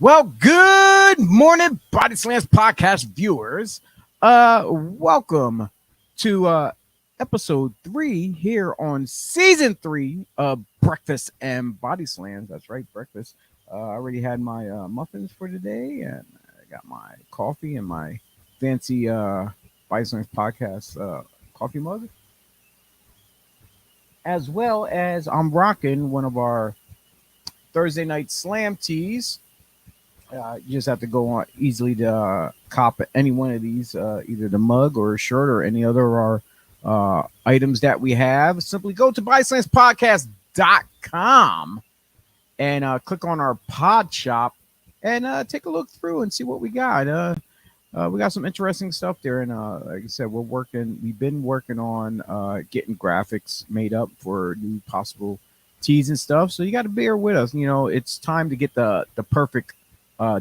Well, good morning, BodySlams podcast viewers. Welcome to episode 3 here on season 3 of Breakfast and BodySlams. That's right, breakfast. I already had my muffins for today, and I got my coffee and my fancy BodySlams podcast coffee mug, as well as I'm rocking one of our Thursday night slam tees. You just have to go on easily to cop any one of these, either the mug or a shirt or any other of our items that we have. Simply go to BodySlamsPodcast.com and click on our pod shop and take a look through and see what we got. We got some interesting stuff there. And like I said, we've been working on getting graphics made up for new possible tees and stuff. So you got to bear with us. You know, it's time to get the perfect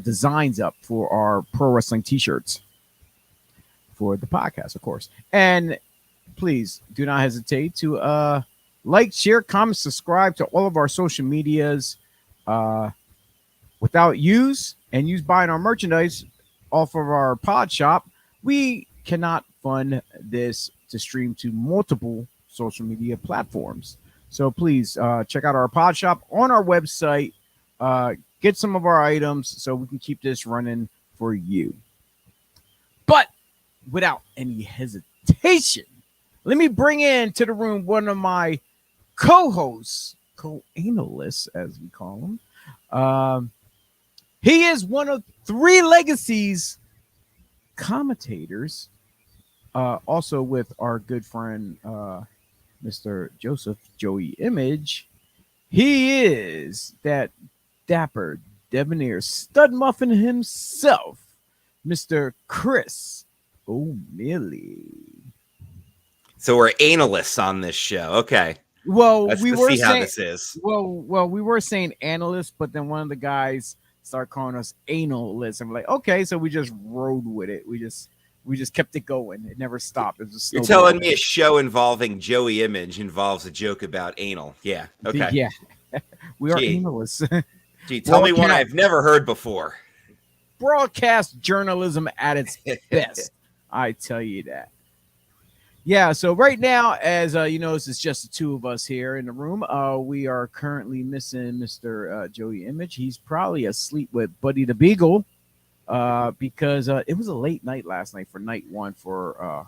designs up for our pro wrestling t-shirts for the podcast, of course. And please do not hesitate to like, share, comment, subscribe to all of our social medias. Without use buying our merchandise off of our pod shop, we cannot fund this to stream to multiple social media platforms. So please check out our pod shop on our website. Get some of our items so we can keep this running for you. But without any hesitation, let me bring in to the room one of my co-hosts, co-analysts, as we call him. He is one of 3 Legacies commentators, also with our good friend, Mr. Joseph Joey Image. He is that dapper, debonair stud muffin himself, Mr. Chris O'Malley. So we're analysts on this show. Okay. Well, Let's we were see saying, how this is. Well, we were saying analysts, but then one of the guys started calling us analysts, and we're like, okay, so we just rode with it. We just kept it going. It never stopped. It was You're telling me a show involving Joey Image involves a joke about anal? Yeah. Okay. Yeah. We are analysts. Gee, tell me one I've never heard before. Broadcast journalism at its best. I tell you that. Yeah, so right now, as you notice, it's just the 2 of us here in the room. We are currently missing Mr. Joey Image. He's probably asleep with Buddy the Beagle because it was a late night last night for night 1 for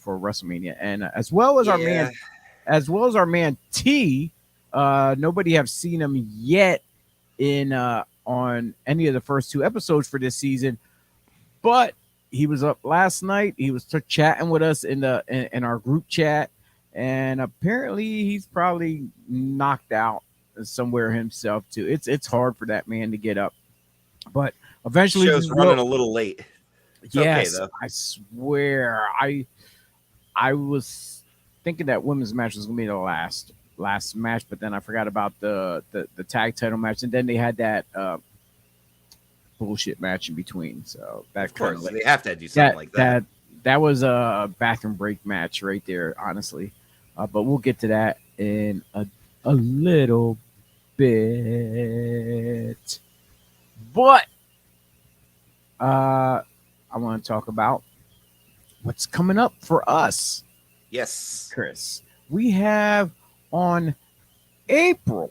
WrestleMania, and as well as our man T. Nobody have seen him yet in on any of the first 2 episodes for this season, but he was up last night. He was chatting with us in our group chat, and apparently he's probably knocked out somewhere himself too. It's hard for that man to get up, but eventually show's running a little late. It's yes, okay, though. I swear I was thinking that women's match was gonna be the last match, but then I forgot about the tag title match, and then they had that bullshit match in between. So that kind of they have to do something like that. That was a bathroom break match right there, honestly. But we'll get to that in a little bit. But I want to talk about what's coming up for us. Yes, Chris. We have on April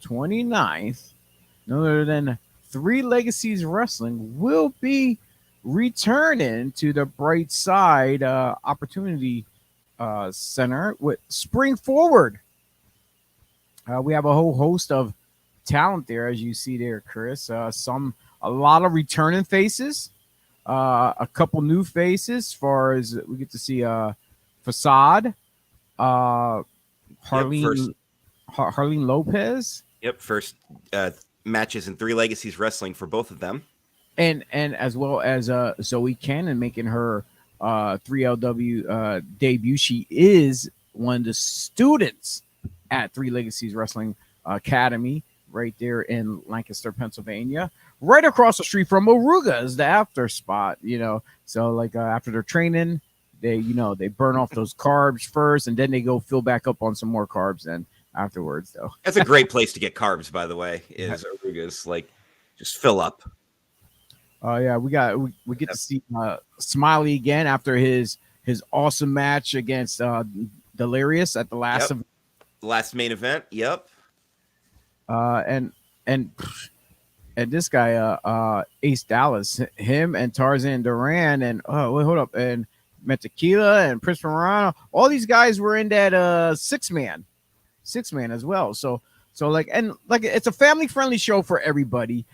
29th, no other than 3 Legacies Wrestling will be returning to the Bright Side Opportunity Center with Spring Forward. We have a whole host of talent there, as you see there, Chris. A lot of returning faces, a couple new faces. As far as we get to see Facade, Harleen Lopez. Yep, first matches in 3 Legacies Wrestling for both of them, and as well as Zoe Cannon making her 3LW debut. She is one of the students at 3 Legacies Wrestling Academy right there in Lancaster, Pennsylvania, right across the street from Aruga's, the after spot. So like after their training, they burn off those carbs first, and then they go fill back up on some more carbs. And afterwards, though, that's a great place to get carbs, by the way, is Aruga's. Like, Just fill up. Oh yeah, we get to see Smiley again after his awesome match against Delirious at the last of last main event. Yep. And and this guy Ace Dallas, him and Tarzan Duran and wait, hold up, and Tequila and Prince Morano, all these guys were in that six man as well. So like it's a family friendly show for everybody.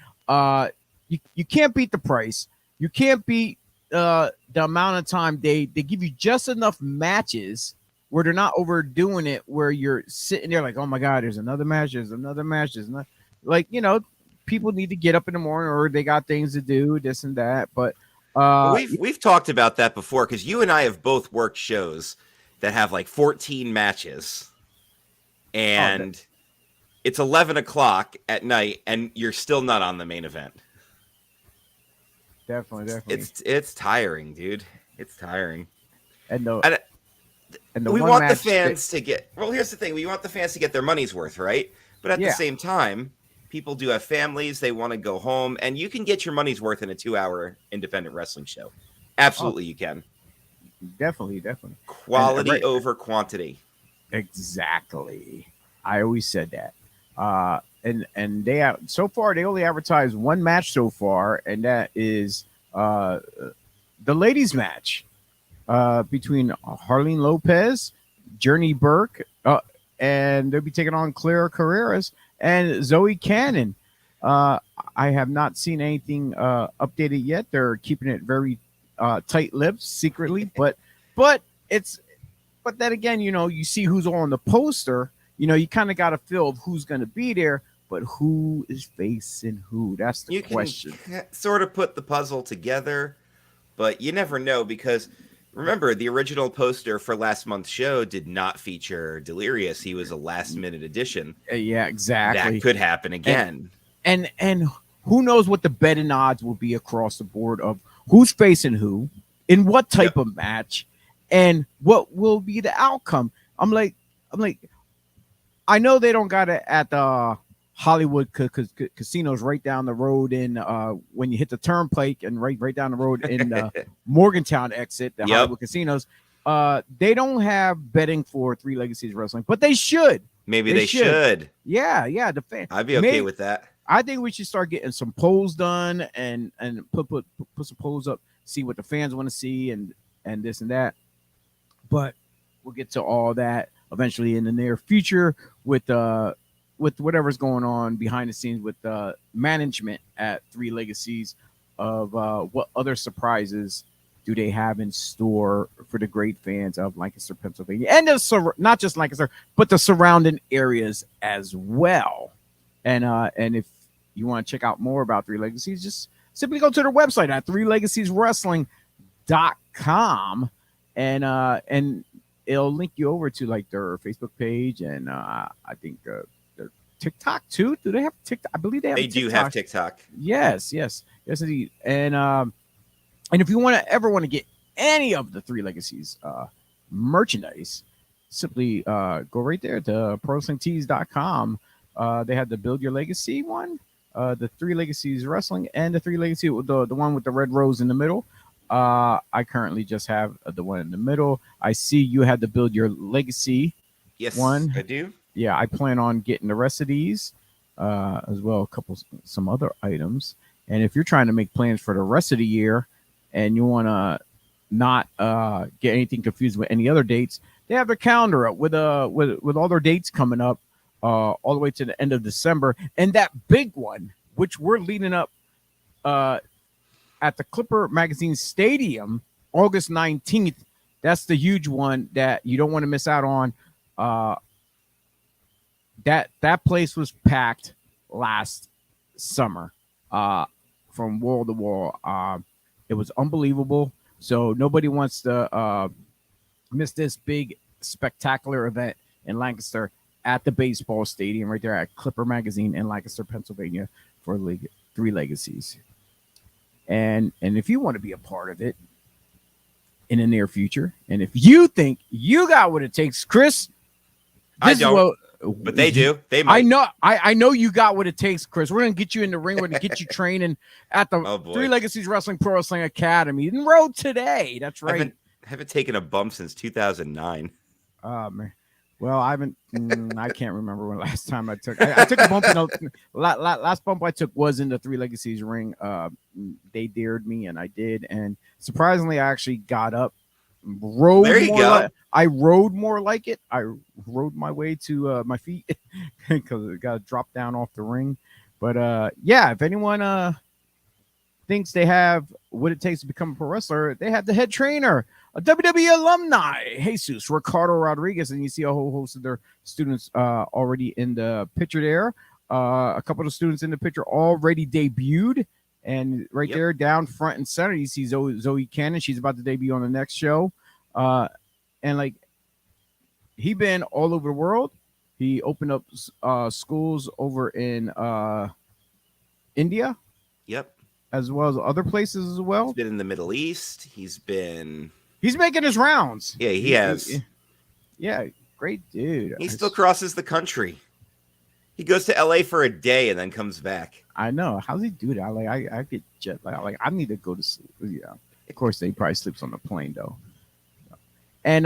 You can't beat the price. You can't beat the amount of time they give you just enough matches where they're not overdoing it, where you're sitting there like, oh my God, there's another match, there's another match, there's not, like, you know, people need to get up in the morning or they got things to do, this and that. But we've talked about that before, because you and I have both worked shows that have like 14 matches, and it's 11 o'clock at night, and you're still not on the main event. Definitely. It's tiring, dude. It's tiring. And we want the fans to get. Well, here's the thing: we want the fans to get their money's worth, right? But at the same time, people do have families; they want to go home, and you can get your money's worth in a 2-hour independent wrestling show. Absolutely, you can. Definitely. Quality over quantity. Exactly. I always said that. And they so far they only advertised one match so far, and that is the ladies match between Harleen Lopez, Journey Burke, and they'll be taking on Clara Carreras and Zoe Cannon. I have not seen anything updated yet. They're keeping it very tight-lipped, secretly, but then again, you know, you see who's on the poster. You know, you kind of got a feel of who's going to be there, but who is facing who? That's the question. You can sort of put the puzzle together, but you never know, because remember, the original poster for last month's show did not feature Delirious. He was a last-minute addition. Yeah, exactly. That could happen again. And who knows what the betting odds will be across the board of who's facing who, in what type of match, and what will be the outcome. I'm like, I know they don't got it at the Hollywood casinos right down the road in when you hit the turnpike and right down the road in the Morgantown exit, the Hollywood casinos. They don't have betting for Three Legacies Wrestling, but they should. Maybe they should. Yeah. The fan. I'd be okay with that. I think we should start getting some polls done and put some polls up, see what the fans want to see and this and that. But we'll get to all that eventually in the near future with whatever's going on behind the scenes with management at Three Legacies of what other surprises do they have in store for the great fans of Lancaster, Pennsylvania, and not just Lancaster, but the surrounding areas as well. And if you want to check out more about Three Legacies, just simply go to their website at threelegacieswrestling.com and it'll link you over to like their Facebook page and I think their TikTok too. Do they have TikTok? I believe they have. They do have TikTok. Yes, indeed. And if you ever want to get any of the Three Legacies merchandise, simply go right there to ProWrestlingTees.com. They have the Build Your Legacy one, the Three Legacies Wrestling, and the Three Legacy, the one with the red rose in the middle. I currently just have the one in the middle. I see you had the Build Your Legacy one. I do. Yeah, I plan on getting the rest of these as well, some other items. And if you're trying to make plans for the rest of the year and you want to not get anything confused with any other dates, they have their calendar up with all their dates coming up all the way to the end of December. And that big one, which we're leading up at the Clipper Magazine Stadium, August 19th. That's the huge one that you don't want to miss out on. That place was packed last summer from wall to wall. It was unbelievable. So nobody wants to miss this big, spectacular event in Lancaster at the baseball stadium right there at Clipper Magazine in Lancaster, Pennsylvania for Three Legacies. And if you want to be a part of it in the near future, and if you think you got what it takes, Chris, I don't. But they do. They might. I know you got what it takes, Chris. We're gonna get you in the ring. We're gonna get you training at the Three Legacies Wrestling Pro Wrestling Academy in Road today. That's right. I haven't taken a bump since 2009. Man. Well, I haven't. I can't remember when last time I took. I took a bump. Last bump I took was in the Three Legacies ring. They dared me, and I did. And surprisingly, I actually got up. There you go. I rode more like it. I rode my way to my feet because it got to drop down off the ring. But yeah, if anyone thinks they have what it takes to become a pro wrestler, they have the head trainer, a WWE alumni, Jesus Ricardo Rodriguez, and you see a whole host of their students already in the picture there. A couple of students in the picture already debuted. And right there, down front and center, you see Zoe Cannon. She's about to debut on the next show. And like, he been all over the world. He opened up schools over in India. Yep. As well as other places as well. He's been in the Middle East. He's making his rounds. Yeah, he has. Yeah, great dude. He still crosses the country. He goes to LA for a day and then comes back. I know. How's he do that? Like, I get jet lag. Like, I need to go to sleep. Yeah. Of course, they probably sleeps on the plane though. And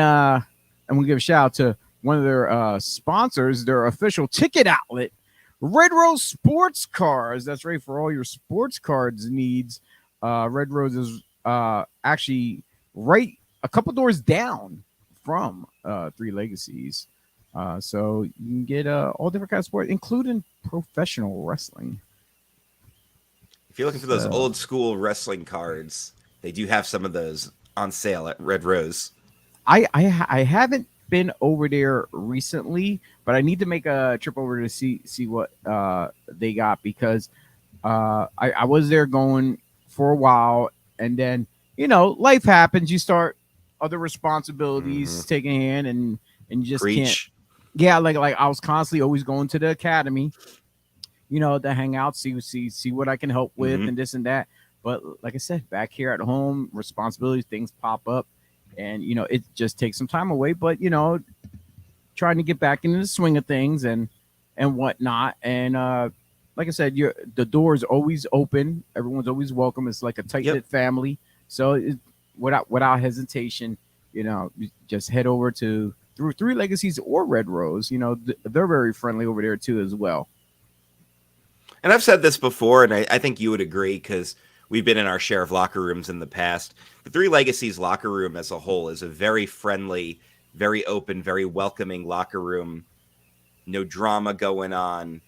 we give a shout out to one of their sponsors, their official ticket outlet, Red Rose Sports Cars. That's right, for all your sports cards needs. Red Rose is actually right a couple doors down from Three Legacies. So you can get all different kinds of sports, including professional wrestling. If you're looking for those old school wrestling cards, they do have some of those on sale at Red Rose. I haven't been over there recently, but I need to make a trip over to see what they got, because I was there going for a while, and then life happens. You start other responsibilities taking a hand, and you just can't. Yeah, like I was constantly always going to the academy, to hang out, see what I can help with, and this and that. But like I said, back here at home, responsibilities, things pop up, and it just takes some time away. But trying to get back into the swing of things and whatnot. And like I said, the door is always open. Everyone's always welcome. It's like a tight-knit family. So without hesitation, just head over to through Three Legacies or Red Rose. They're very friendly over there too as well. And I've said this before, and I think you would agree, because we've been in our share of locker rooms in the past. The Three Legacies locker room as a whole is a very friendly, very open, very welcoming locker room. No drama going on.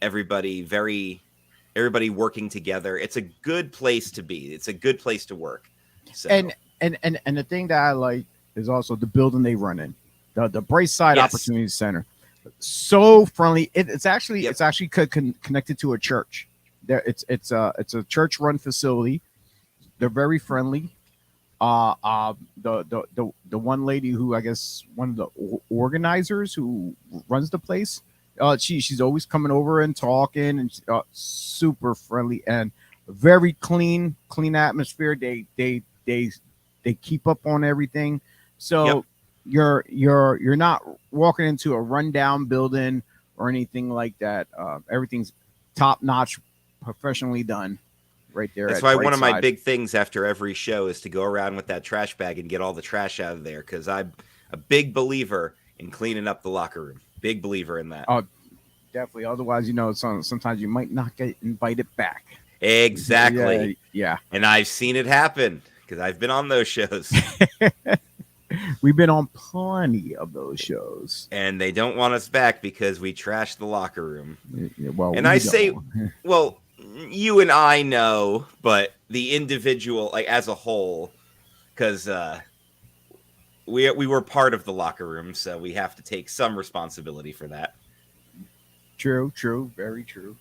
Everybody working together. It's a good place to be. It's a good place to work. So. And the thing that I like is also the building they run in, the Braceside Opportunity Center. So friendly. It's actually connected to a church. There, it's a church run facility. They're very friendly. The one lady who, I guess, one of the organizers who runs the place, she's always coming over and talking, and super friendly and very clean atmosphere. They keep up on everything. So you're not walking into a rundown building or anything like that. Everything's top notch, professionally done. Right there. That's why one of my big things after every show is to go around with that trash bag and get all the trash out of there, because I'm a big believer in cleaning up the locker room. Big believer in that. Oh, definitely. Otherwise, sometimes you might not get invited back. Exactly. Yeah. And I've seen it happen because I've been on those shows. We've been on plenty of those shows. And they don't want us back because we trashed the locker room. Yeah, well, and I say, well, you and I know, but the individual, like as a whole, because we were part of the locker room, so we have to take some responsibility for that. True, very true.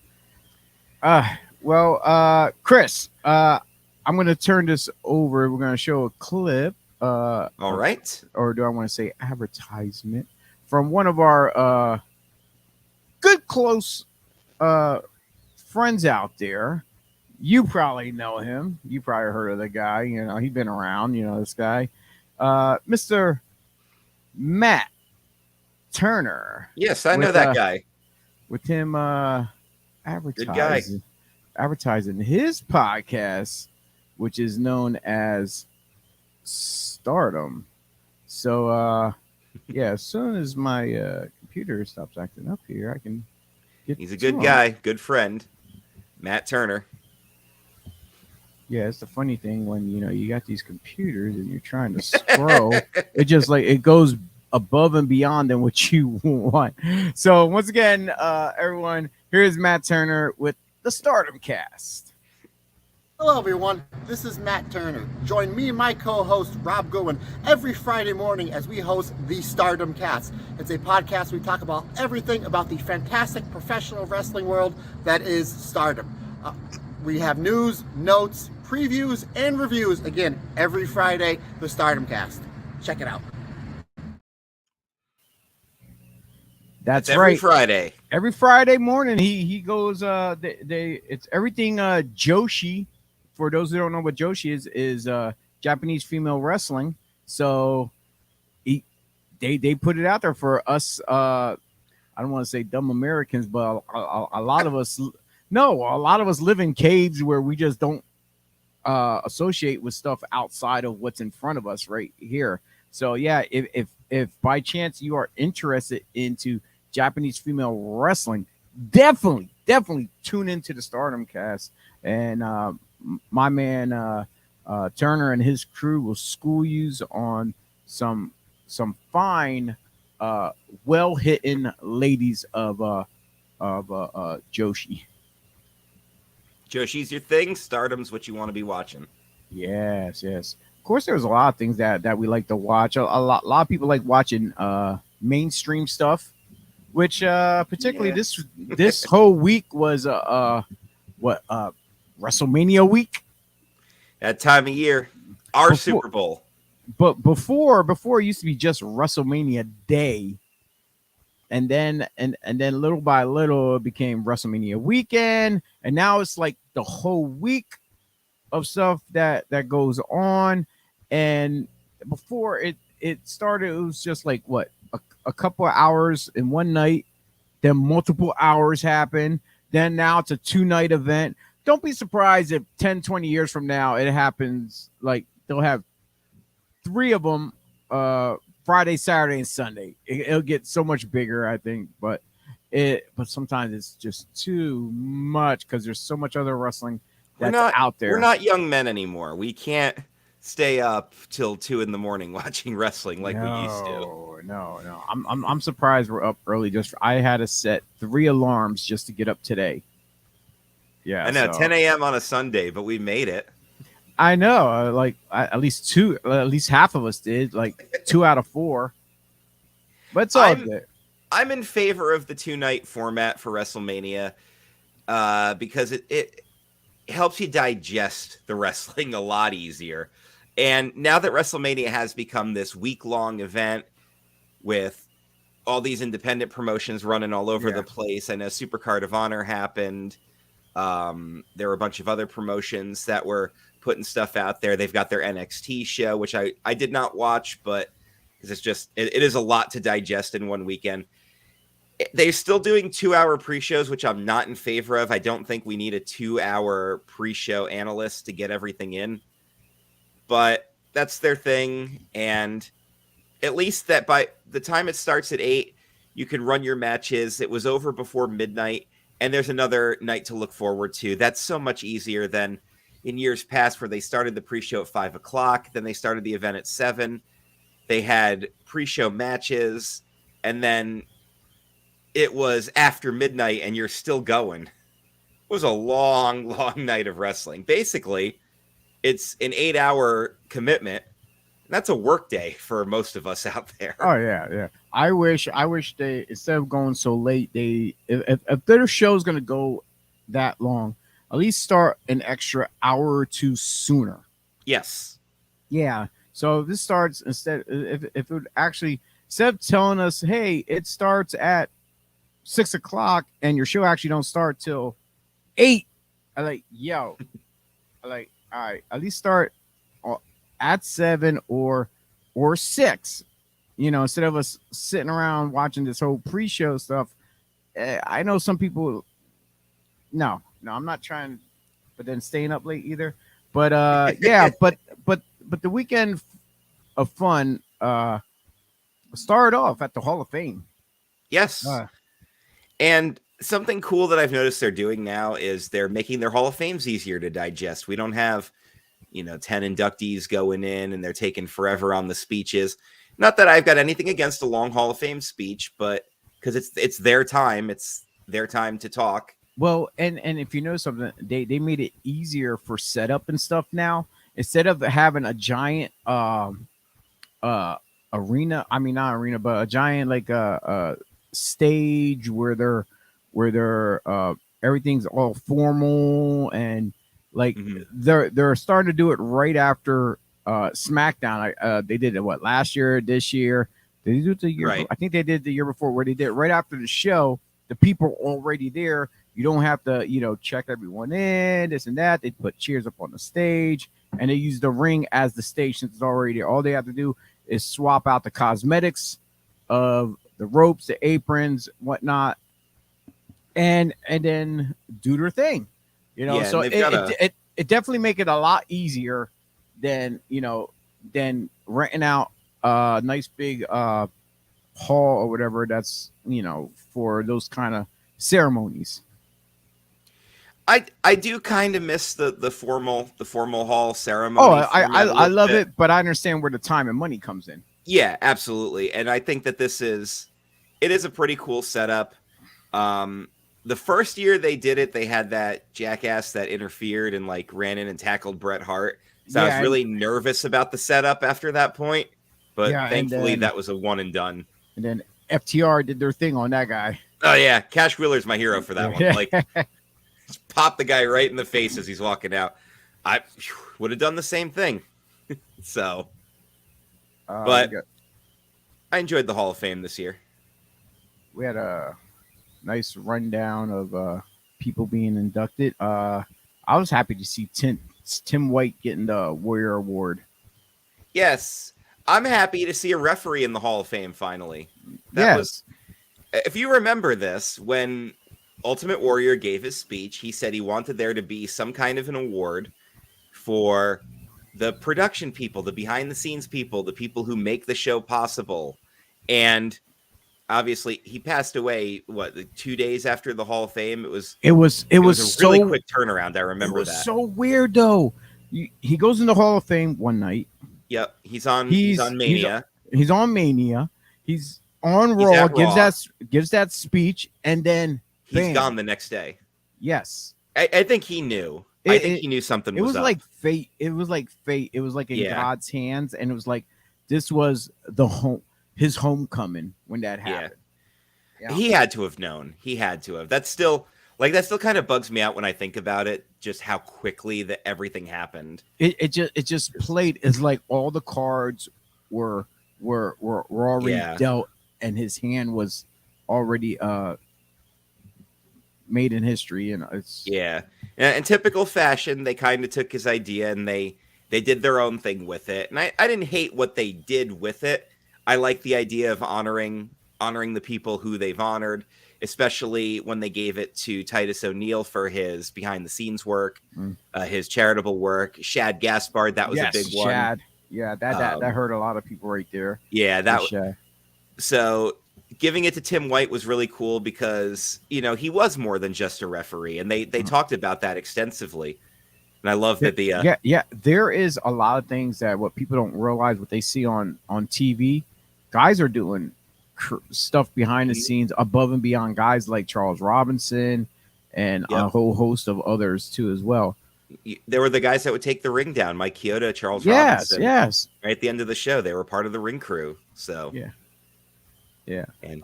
Well, Chris, I'm going to turn this over. We're going to show a clip. All right. Or do I want to say advertisement from one of our good close friends out there. You probably know him. You probably heard of the guy. He's been around. This guy, Mr. Matt Turner. Yes, I know that guy. With him advertising his podcast, which is known as Stardom. So yeah, as soon as my computer stops acting up here, I can get. He's a good guy, good friend, Matt Turner. Yeah, it's the funny thing when you got these computers and you're trying to scroll, it just like it goes above and beyond than what you want. So once again, everyone, here's Matt Turner with the Stardom Cast. Hello everyone, this is Matt Turner. Join me and my co-host Rob Goodwin every Friday morning as we host the Stardom Cast. It's a podcast we talk about everything about the fantastic professional wrestling world that is Stardom. We have news, notes, previews, and reviews, again, every Friday, the Stardom Cast. Check it out. That's every right. Friday. Every Friday morning, he goes. It's everything Joshi. For those who don't know what Joshi is Japanese female wrestling. So they put it out there for us. I don't want to say dumb Americans, but a lot of us. No, a lot of us live in caves where we just don't associate with stuff outside of what's in front of us right here. So yeah, if by chance you are interested into Japanese female wrestling, definitely tune into the Stardom Cast, and my man Turner and his crew will school you on some fine well hitting ladies of Joshi. Joshi's your thing. Stardom's what you want to be watching. Yes. Of course, there's a lot of things that we like to watch. A lot of people like watching mainstream stuff, which particularly this whole week was WrestleMania week. That time of year, Super Bowl. But before it used to be just WrestleMania Day. And then little by little it became WrestleMania weekend, and now it's like the whole week of stuff that goes on. And before it started, it was just like a couple of hours in one night, then multiple hours happen, then now it's a 2-night event. Don't be surprised if 10-20 years from now it happens, like they'll have 3 of them Friday, Saturday, and Sunday. It'll get so much bigger, I think, but sometimes it's just too much because there's so much other wrestling that's out there. We're not young men anymore. We can't stay up till 2 a.m. watching wrestling like we used to. No. I'm surprised we're up early. I had to set 3 alarms just to get up today. Yeah, I know, 10 a.m. on a Sunday, but we made it. I know, at least half of us did, like 2 out of 4. But it's all good. I'm in favor of the 2-night format for WrestleMania because it helps you digest the wrestling a lot easier. And now that WrestleMania has become this week-long event with all these independent promotions running all over the place, I know Supercard of Honor happened. There were a bunch of other promotions that were putting stuff out there. They've got their NXT show, which I did not watch, but because it is a lot to digest in one weekend. They're still doing 2-hour pre-shows, which I'm not in favor of. I don't think we need a 2-hour pre-show analyst to get everything in, but that's their thing. And at least that by the time it starts at 8, you can run your matches. It was over before midnight, and there's another night to look forward to. That's so much easier than in years past where they started the pre-show at 5 o'clock, then they started the event at 7. They had pre-show matches, and then it was after midnight and you're still going. It was a long night of wrestling. Basically, it's an 8-hour commitment. That's a work day for most of us out there. Oh yeah. I wish they, instead of going so late, if their show's gonna go that long, at least start an extra hour or 2 sooner. Yes. Yeah. So if this starts if it would actually, instead of telling us, hey, it starts at 6 o'clock and your show actually don't start till 8, I like, all right, at least start at 7 or 6. instead of us sitting around watching this whole pre-show stuff, I know some people. No, I'm not trying, but then staying up late either. But yeah, but the weekend of fun started off at the Hall of Fame. Yes, and something cool that I've noticed they're doing now is they're making their Hall of Fames easier to digest. We don't have 10 inductees going in and they're taking forever on the speeches. Not that I've got anything against a long Hall of Fame speech, but because it's their time. It's their time to talk. Well, and if you know something, they made it easier for setup and stuff now. Instead of having a giant arena, I mean not arena, but a giant like a stage where they're everything's all formal and like they're starting to do it right after SmackDown. They did it last year, this year. Did they do it the year? Right. I think they did the year before, where they did it right after the show. The people are already there. You don't have to, check everyone in, this and that. They put chairs up on the stage, and they use the ring as the stage since it's already there. All they have to do is swap out the cosmetics of the ropes, the aprons, whatnot, and then do their thing. So it definitely make it a lot easier than renting out a nice big hall or whatever that's for those kind of ceremonies. I do kind of miss the formal hall ceremony. I love it, but I understand where the time and money comes in. Yeah, absolutely. And I think that it is a pretty cool setup. The first year they did it, they had that jackass that interfered and ran in and tackled Bret Hart. So I was really nervous about the setup after that point, but thankfully that was a one and done. And then FTR did their thing on that guy. Oh yeah, Cash Wheeler's my hero for that one. Just pop the guy right in the face as he's walking out. I would have done the same thing. So, but I enjoyed the Hall of Fame this year. We had a nice rundown of people being inducted. I was happy to see Tim White getting the Warrior Award. Yes, I'm happy to see a referee in the Hall of Fame finally. If you remember this, when Ultimate Warrior gave his speech, he said he wanted there to be some kind of an award for the production people, the behind the scenes people, the people who make the show possible. And obviously he passed away 2 days after the Hall of Fame. It was a really quick turnaround. I remember that. So weird though. He goes in the Hall of Fame one night. Yep, he's on Mania. He's on Mania. He's on Raw. Gives that speech, and then he's gone the next day. Yes, I think he knew. I think he knew something was up. Like fate. It was like fate. It was like in God's hands, and it was like this was his homecoming when that happened. Yeah. He had to have known. He had to have. That still kind of bugs me out when I think about it. Just how quickly that everything happened. It just played as like all the cards were already dealt, and his hand was already made in history. And it's in typical fashion, they kind of took his idea and they did their own thing with it. And I didn't hate what they did with it. I like the idea of honoring the people who they've honored, especially when they gave it to Titus O'Neil for his behind the scenes work, his charitable work. Shad Gaspard, that was a big one. Shad. Yeah, that hurt a lot of people right there. Yeah, so giving it to Tim White was really cool because he was more than just a referee, and they talked about that extensively. And I love that there is a lot of things that what people don't realize, what they see on TV, guys are doing stuff behind the scenes above and beyond, guys like Charles Robinson and a whole host of others too as well. There were the guys that would take the ring down, Mike Chioda, Charles Robinson. Yes. Right at the end of the show, they were part of the ring crew. So yeah. And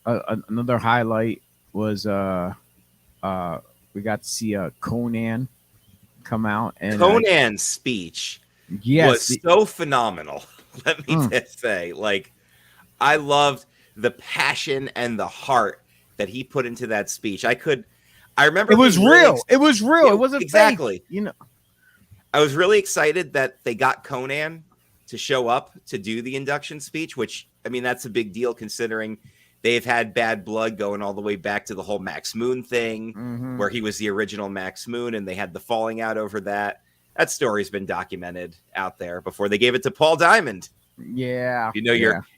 another highlight was we got to see Conan come out, and Conan's speech was so phenomenal. Let me just say, I loved the passion and the heart that he put into that speech. I remember it was real. It was real. It wasn't exactly fake, I was really excited that they got Conan to show up to do the induction speech, which I mean, that's a big deal considering they've had bad blood going all the way back to the whole Max Moon thing, where he was the original Max Moon, and they had the falling out over that. That story's been documented out there before they gave it to Paul Diamond. Yeah,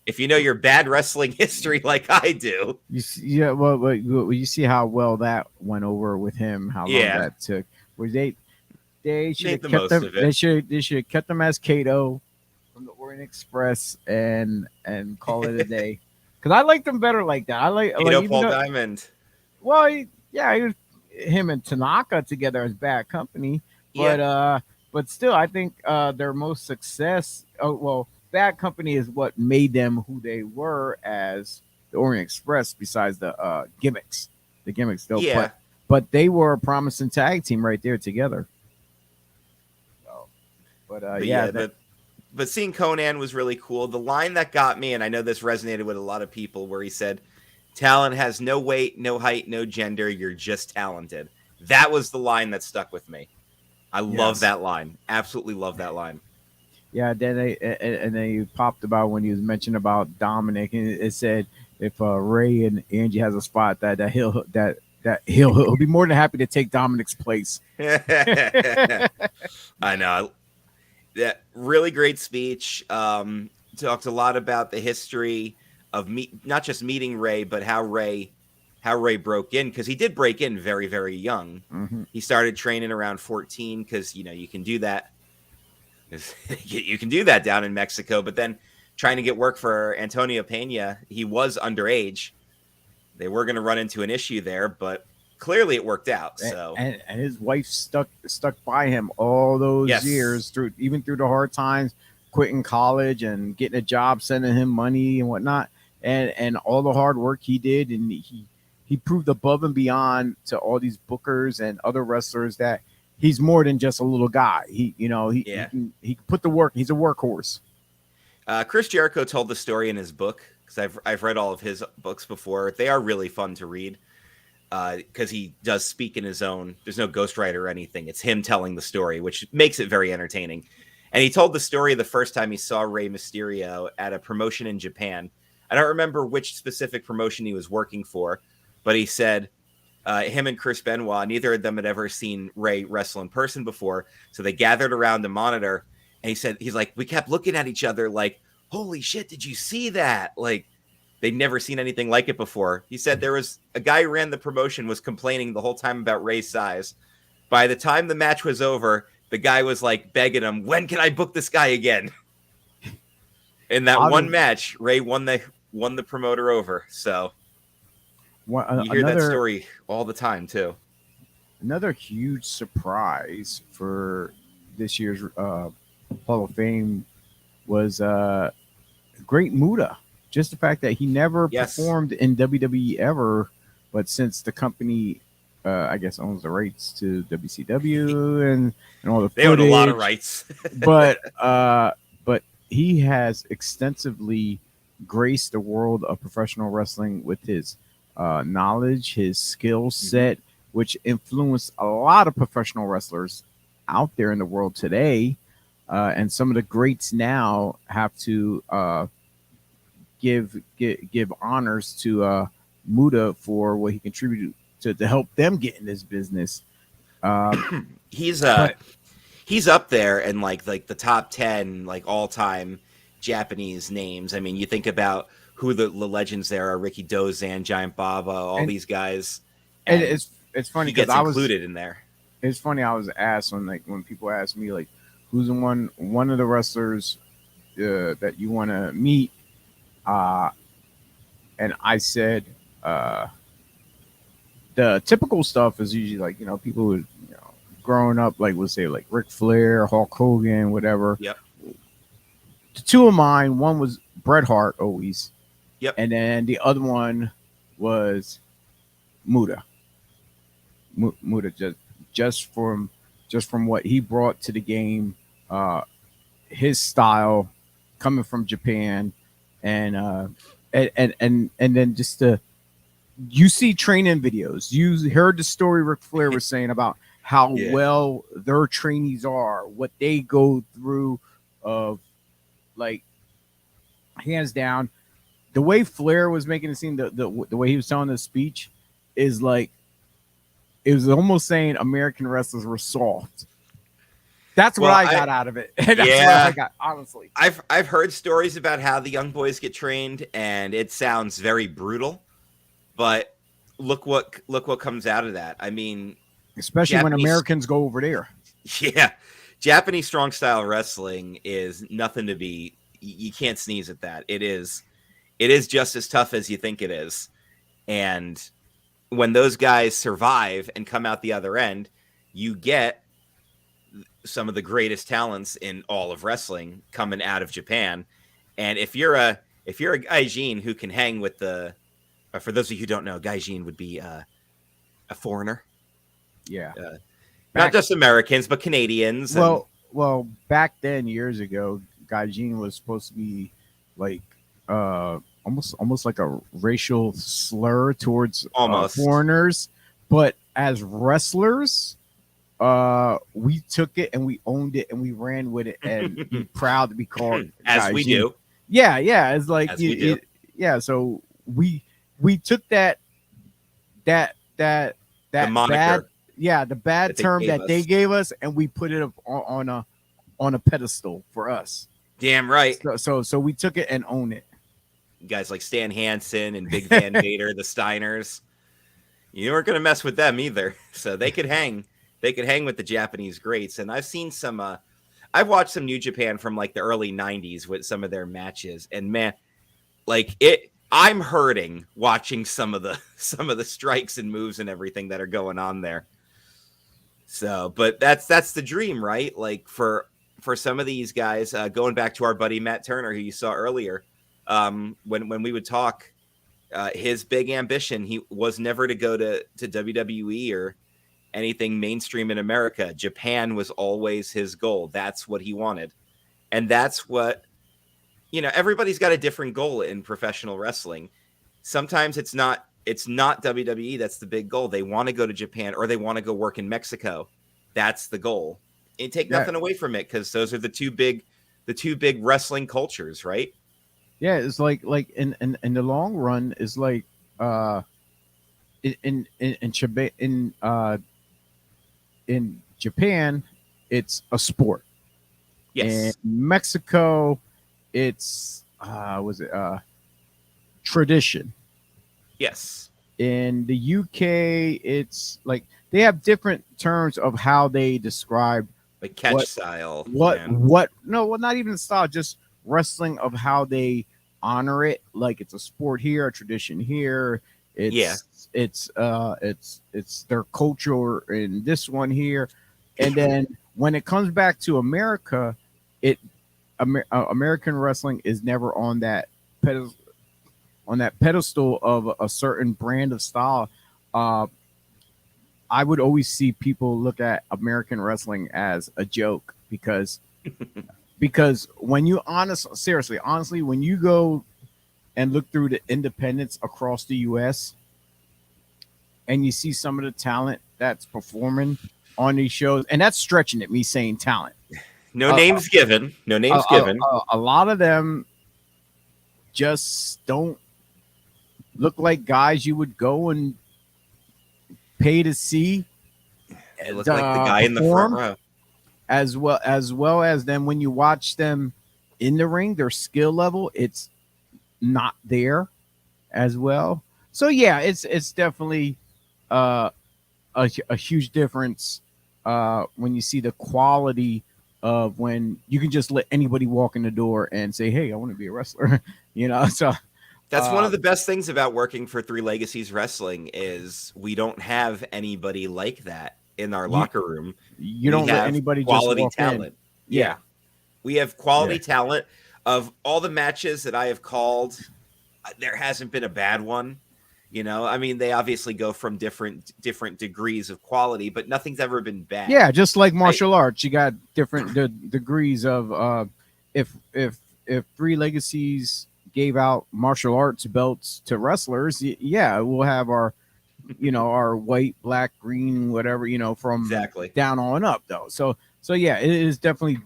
if you know your bad wrestling history like I do, well, you see how well that went over with him. How long that took. Where they should have kept them. They should have kept them as Kato from the Orient Express and call it a day. Because I liked them better like that. I like Paul Diamond. Well, he was, him and Tanaka together as Bad Company, but still, I think their most success. Bad Company is what made them who they were as the Orient Express. Besides the gimmicks, though. Yeah. But they were a promising tag team right there together. So, but seeing Conan was really cool. The line that got me, and I know this resonated with a lot of people, where he said, "Talent has no weight, no height, no gender. You're just talented." That was the line that stuck with me. I love that line. Absolutely love that line. Yeah, then they popped about when he was mentioning about Dominic, and it said if Ray and Angie has a spot that he'll be more than happy to take Dominic's place. I know. That really great speech. Talked a lot about the history of not just meeting Ray, but how Ray broke in, because he did break in very, very young. He started training around 14 because you can do that. You can do that down in Mexico, but then trying to get work for Antonio Pena, he was underage. They were going to run into an issue there, but clearly it worked out. So and his wife stuck by him all those years through the hard times, quitting college and getting a job, sending him money and whatnot, and all the hard work he did, and he proved above and beyond to all these bookers and other wrestlers that he's more than just a little guy. He can put the work. He's a workhorse. Chris Jericho told the story in his book, because I've read all of his books before. They are really fun to read because he does speak in his own. There's no ghostwriter or anything. It's him telling the story, which makes it very entertaining. And he told the story the first time he saw Rey Mysterio at a promotion in Japan. I don't remember which specific promotion he was working for, but he said him and Chris Benoit, neither of them had ever seen Rey wrestle in person before. So they gathered around the monitor, and he said, he's like, we kept looking at each other like, holy shit, did you see that? Like, they'd never seen anything like it before. He said there was a guy who ran the promotion was complaining the whole time about Rey's size. By the time the match was over, the guy was like begging him, when can I book this guy again? In that one match, Rey won the promoter over. So you hear that story all the time too. Another huge surprise for this year's Hall of Fame was Great Muta. Just the fact that he never performed in WWE ever, but since the company, I guess, owns the rights to WCW and all the footage, they own a lot of rights. but he has extensively graced the world of professional wrestling with his knowledge, his skill set, which influenced a lot of professional wrestlers out there in the world today. And some of the greats now have to give honors to Muta for what he contributed to help them get in this business. He's up there in like the top 10 like all time Japanese names. I mean, you think about who the legends there are: Ricky Dozan, Giant Baba, all these guys. And it's funny because I was included in there. It's funny. I was asked when people ask me like, who's the one of the wrestlers that you want to meet, and I said the typical stuff is usually like, people who growing up like would say like Ric Flair, Hulk Hogan, whatever. Yep. The two of mine, one was Bret Hart always. Yep. And then the other one was Muta. Muta just from what he brought to the game, his style coming from Japan, and then just you see training videos. You heard the story Ric Flair was saying about how well their trainees are, what they go through of like hands down. the way Flair was making it seem, the way he was telling the speech is like, it was almost saying American wrestlers were soft. That's what I got out of it. That's what I got, honestly. I've heard stories about how the young boys get trained, and it sounds very brutal. But look what comes out of that. I mean, especially when Americans go over there. Yeah, Japanese strong style wrestling is nothing to be. You can't sneeze at that. It is just as tough as you think it is. And when those guys survive and come out the other end, you get some of the greatest talents in all of wrestling coming out of Japan. And if you're a gaijin who can hang with for those of you who don't know, gaijin would be a foreigner. Yeah. Not just Americans, but Canadians. Well, back then, years ago, gaijin was supposed to be like almost like a racial slur towards foreigners. But as wrestlers, we took it and we owned it and we ran with it and be proud to be called as gaijin. we do. Yeah. It's like so we took that the moniker, the bad term that they gave us, and we put it up on a pedestal for us. Damn right. So we took it and owned it. Guys like Stan Hansen and Big Van Vader, the Steiners, you weren't going to mess with them either. So they could hang. They could hang with the Japanese greats. And I've seen some. I've watched some New Japan from like the early '90s with some of their matches, and man, like it. I'm hurting watching some of the strikes and moves and everything that are going on there. So, but that's the dream, right? Like for some of these guys, going back to our buddy Matt Turner, who you saw earlier, when we would talk, his big ambition, he was never to go to WWE or anything mainstream in America. Japan was always his goal. That's what he wanted. And that's what, everybody's got a different goal in professional wrestling. Sometimes it's not WWE. That's the big goal. They want to go to Japan or they want to go work in Mexico. That's the goal. And take nothing away from it, because those are the two big wrestling cultures, right? Yeah, it's like in the long run, is like in Japan, it's a sport. Yes. In Mexico, it's tradition. Yes. In the UK, it's like they have different terms of how they describe like catch style. Not even style, just wrestling, of how they honor it. Like it's a sport here, a tradition here. It's their culture in this one here. And then when it comes back to America, American wrestling is never on that pedestal of a certain brand of style. I would always see people look at American wrestling as a joke, because when you honestly, when you go and look through the independents across the US and you see some of the talent that's performing on these shows, and that's stretching it, me saying talent. No names given. A lot of them just don't look like guys you would go and pay to see. They look like the guy in the front row. As well as then when you watch them in the ring, their skill level, it's not there as well. So yeah, it's definitely a huge difference when you see the quality of when you can just let anybody walk in the door and say, "Hey, I want to be a wrestler," So that's one of the best things about working for Three Legacies Wrestling is we don't have anybody like that in our locker room. You don't let anybody quality just walk talent. In. Yeah, we have quality talent. Of all the matches that I have called, there hasn't been a bad one. I mean, they obviously go from different degrees of quality, but nothing's ever been bad. Yeah, just like martial arts, you got different degrees of. If Three Legacies gave out martial arts belts to wrestlers, we'll have our, our white, black, green, whatever, from down on up though. So yeah, it is definitely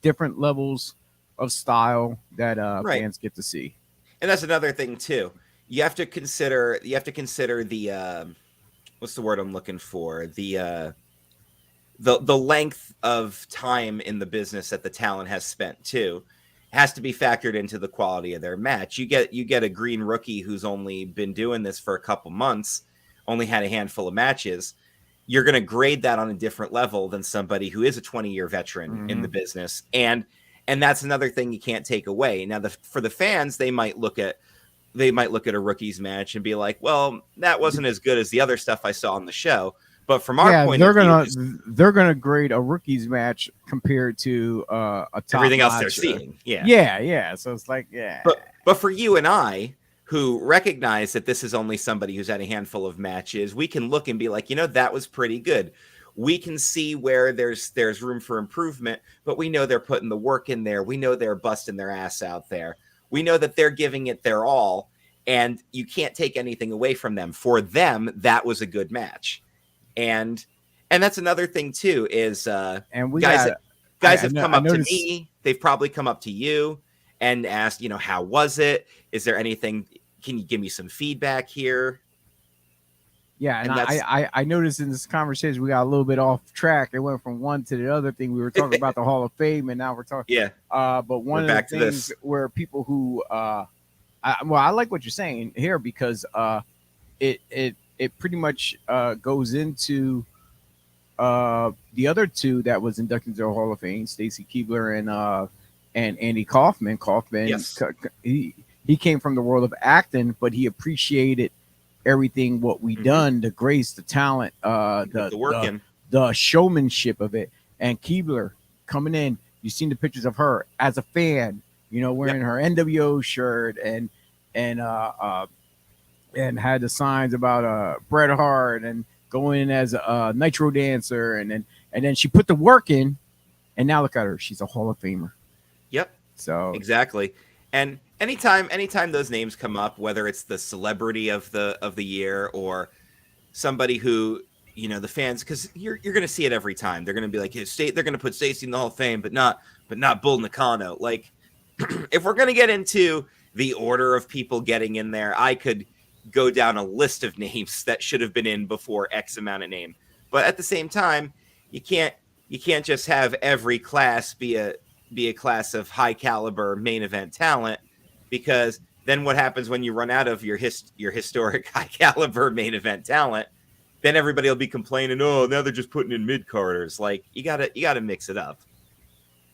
different levels of style that fans get to see. that's another thing too. You have to consider the what's the word I'm looking for? The length of time in the business that the talent has spent too has to be factored into the quality of their match. You get a green rookie who's only been doing this for a couple months, only had a handful of matches. You're going to grade that on a different level than somebody who is a 20-year veteran in the business. And that's another thing you can't take away. Now, for the fans, they might look at a rookie's match and be like, well, that wasn't as good as the other stuff I saw on the show. But from our point of view, they're gonna grade a rookie's match compared to a top everything else they're seeing. Yeah. So it's like, yeah. But for you and I, who recognize that this is only somebody who's had a handful of matches, we can look and be like, that was pretty good. We can see where there's room for improvement, but we know they're putting the work in there. We know they're busting their ass out there. We know that they're giving it their all, and you can't take anything away from them. For them, that was a good match. And that's another thing too, is guys have come up to me. They've probably come up to you and asked, how was it? Is there anything? Can you give me some feedback here? Yeah, and I noticed in this conversation we got a little bit off track. It went from one to the other thing. We were talking about the Hall of Fame, and now we're talking. Yeah. But one of the things where people who, I like what you're saying here, because it pretty much goes into the other two that was inducted to the Hall of Fame, Stacy Keibler and Andy Kaufman. Kaufman, yes. He came from the world of acting, but he appreciated everything what we done, the grace, the talent, the showmanship of it. And Keibler coming in, you've seen the pictures of her as a fan, wearing her NWO shirt and had the signs about Bret Hart and going in as a Nitro dancer, and then she put the work in, and now look at her, she's a Hall of Famer. Yep. So exactly. And anytime those names come up, whether it's the celebrity of the year or somebody who, the fans, because you're going to see it every time. They're going to be like, they're going to put Stacey in the Hall of Fame, but not Bull Nakano. Like, if we're going to get into the order of people getting in there, I could go down a list of names that should have been in before X amount of name. But at the same time, you can't just have every class be a class of high caliber main event talent, because then what happens when you run out of your historic high caliber main event talent? Then everybody will be complaining, oh, now they're just putting in mid-carders. Like, you gotta mix it up.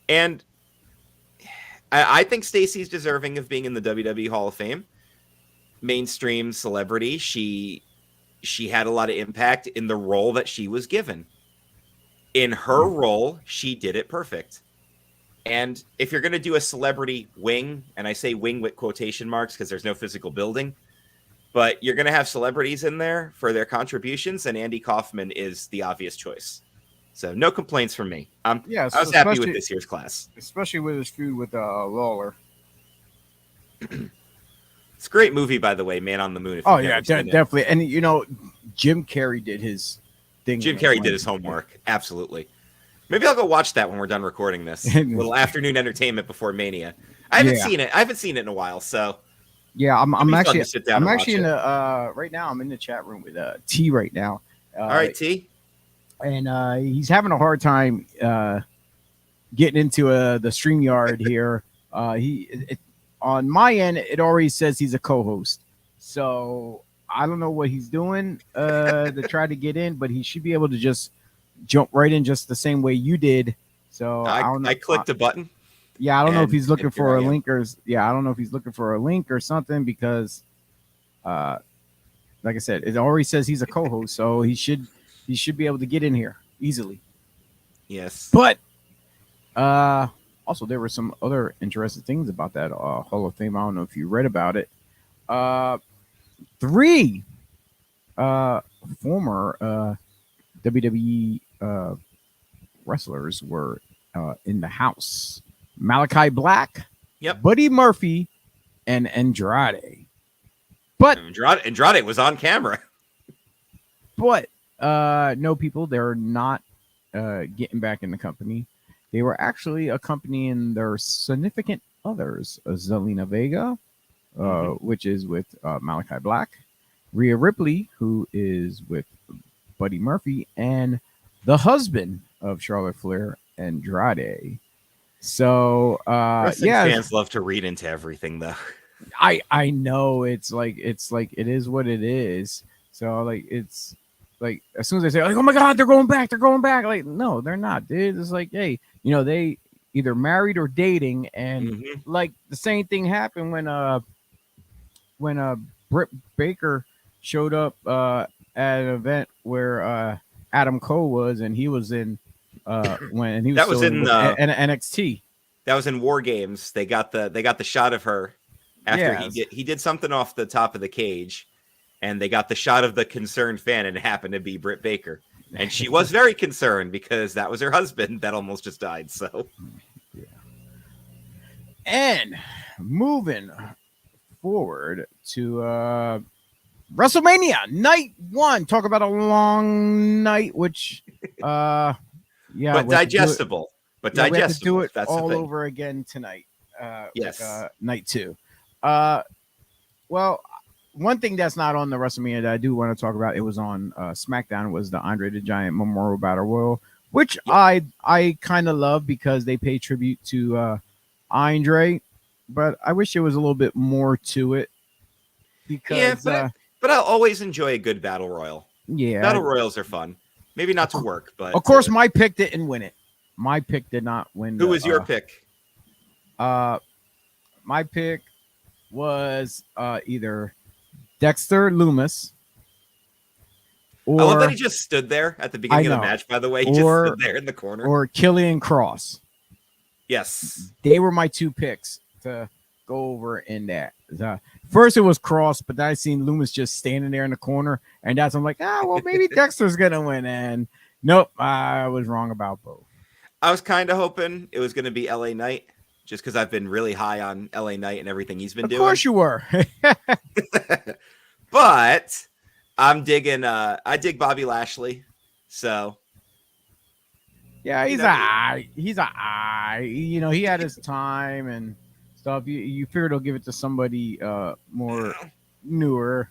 And I think Stacey's deserving of being in the WWE Hall of Fame. Mainstream celebrity. She had a lot of impact in the role that she was given. In her role, she did it perfect. And if you're going to do a celebrity wing, and I say wing with quotation marks because there's no physical building, but you're going to have celebrities in there for their contributions, and Andy Kaufman is the obvious choice. So no complaints from me. I was happy with this year's class. Especially with his feud with Lawler. It's a great movie, by the way, Man on the Moon. Oh, yeah, definitely. And, Jim Carrey did his thing. Jim Carrey did his homework. Absolutely. Maybe I'll go watch that when we're done recording this. A little afternoon entertainment before Mania. I haven't seen it. I haven't seen it in a while, so. Yeah, I'm actually in the right now. I'm in the chat room with T right now. All right, T. And he's having a hard time getting into the StreamYard here. On my end, it already says he's a co-host. So I don't know what he's doing to try to get in, but he should be able to just jump right in just the same way you did. So I clicked a button. Yeah, I don't know if he's looking for a link or I don't know if he's looking for a link or something, because like I said, it already says he's a co-host, so he should be able to get in here easily. Yes. But also there were some other interesting things about that Hall of Fame. I don't know if you read about it. 3 former WWE wrestlers were in the house. Malachi Black, Buddy Murphy, and Andrade. But Andrade was on camera. But no, people, they're not getting back in the company. They were actually accompanying their significant others, Zelina Vega, which is with Malachi Black, Rhea Ripley, who is with Buddy Murphy, and the husband of Charlotte Flair, Andrade. So wrestling fans love to read into everything, though. I know it's like it is what it is. So like it's like as soon as they say like, oh my god, they're going back, like no, they're not, dude. It's like, hey, they either married or dating, and like the same thing happened when Britt Baker showed up at an event where Adam Cole was, and he was in when he was that was in NXT. That was in War Games. They got the shot of her after he did something off the top of the cage, and they got the shot of the concerned fan, and it happened to be Britt Baker, and she was very concerned because that was her husband that almost just died. So, yeah. And moving forward to WrestleMania Night 1. Talk about a long night, which but digestible. But digestible. We have to do it all over again tonight. Yes. Night 2. Well, one thing that's not on the WrestleMania that I do want to talk about, it was on SmackDown, was the Andre the Giant Memorial Battle Royal, which I kind of love because they pay tribute to Andre, but I wish there was a little bit more to it. Because but I'll always enjoy a good battle royal. Yeah, battle royals are fun. Maybe not to work, but of course, my pick didn't win it. My pick did not win. Who was your pick? My pick was either Dexter Lumis. Or, I love that he just stood there at the beginning of the match, by the way. He just stood there in the corner. Or Killian Cross. Yes. They were my two picks to go over in that. First it was Cross, but then I seen Lumis just standing there in the corner, and that's I'm like, well, maybe Dexter's gonna win. And nope, I was wrong about both. I was kind of hoping it was going to be LA Knight, just because I've been really high on LA Knight and everything he's been doing. Of course you were. But I'm digging. I dig Bobby Lashley. So yeah, he's he's he had his time and stuff. You figured he'll give it to somebody more newer,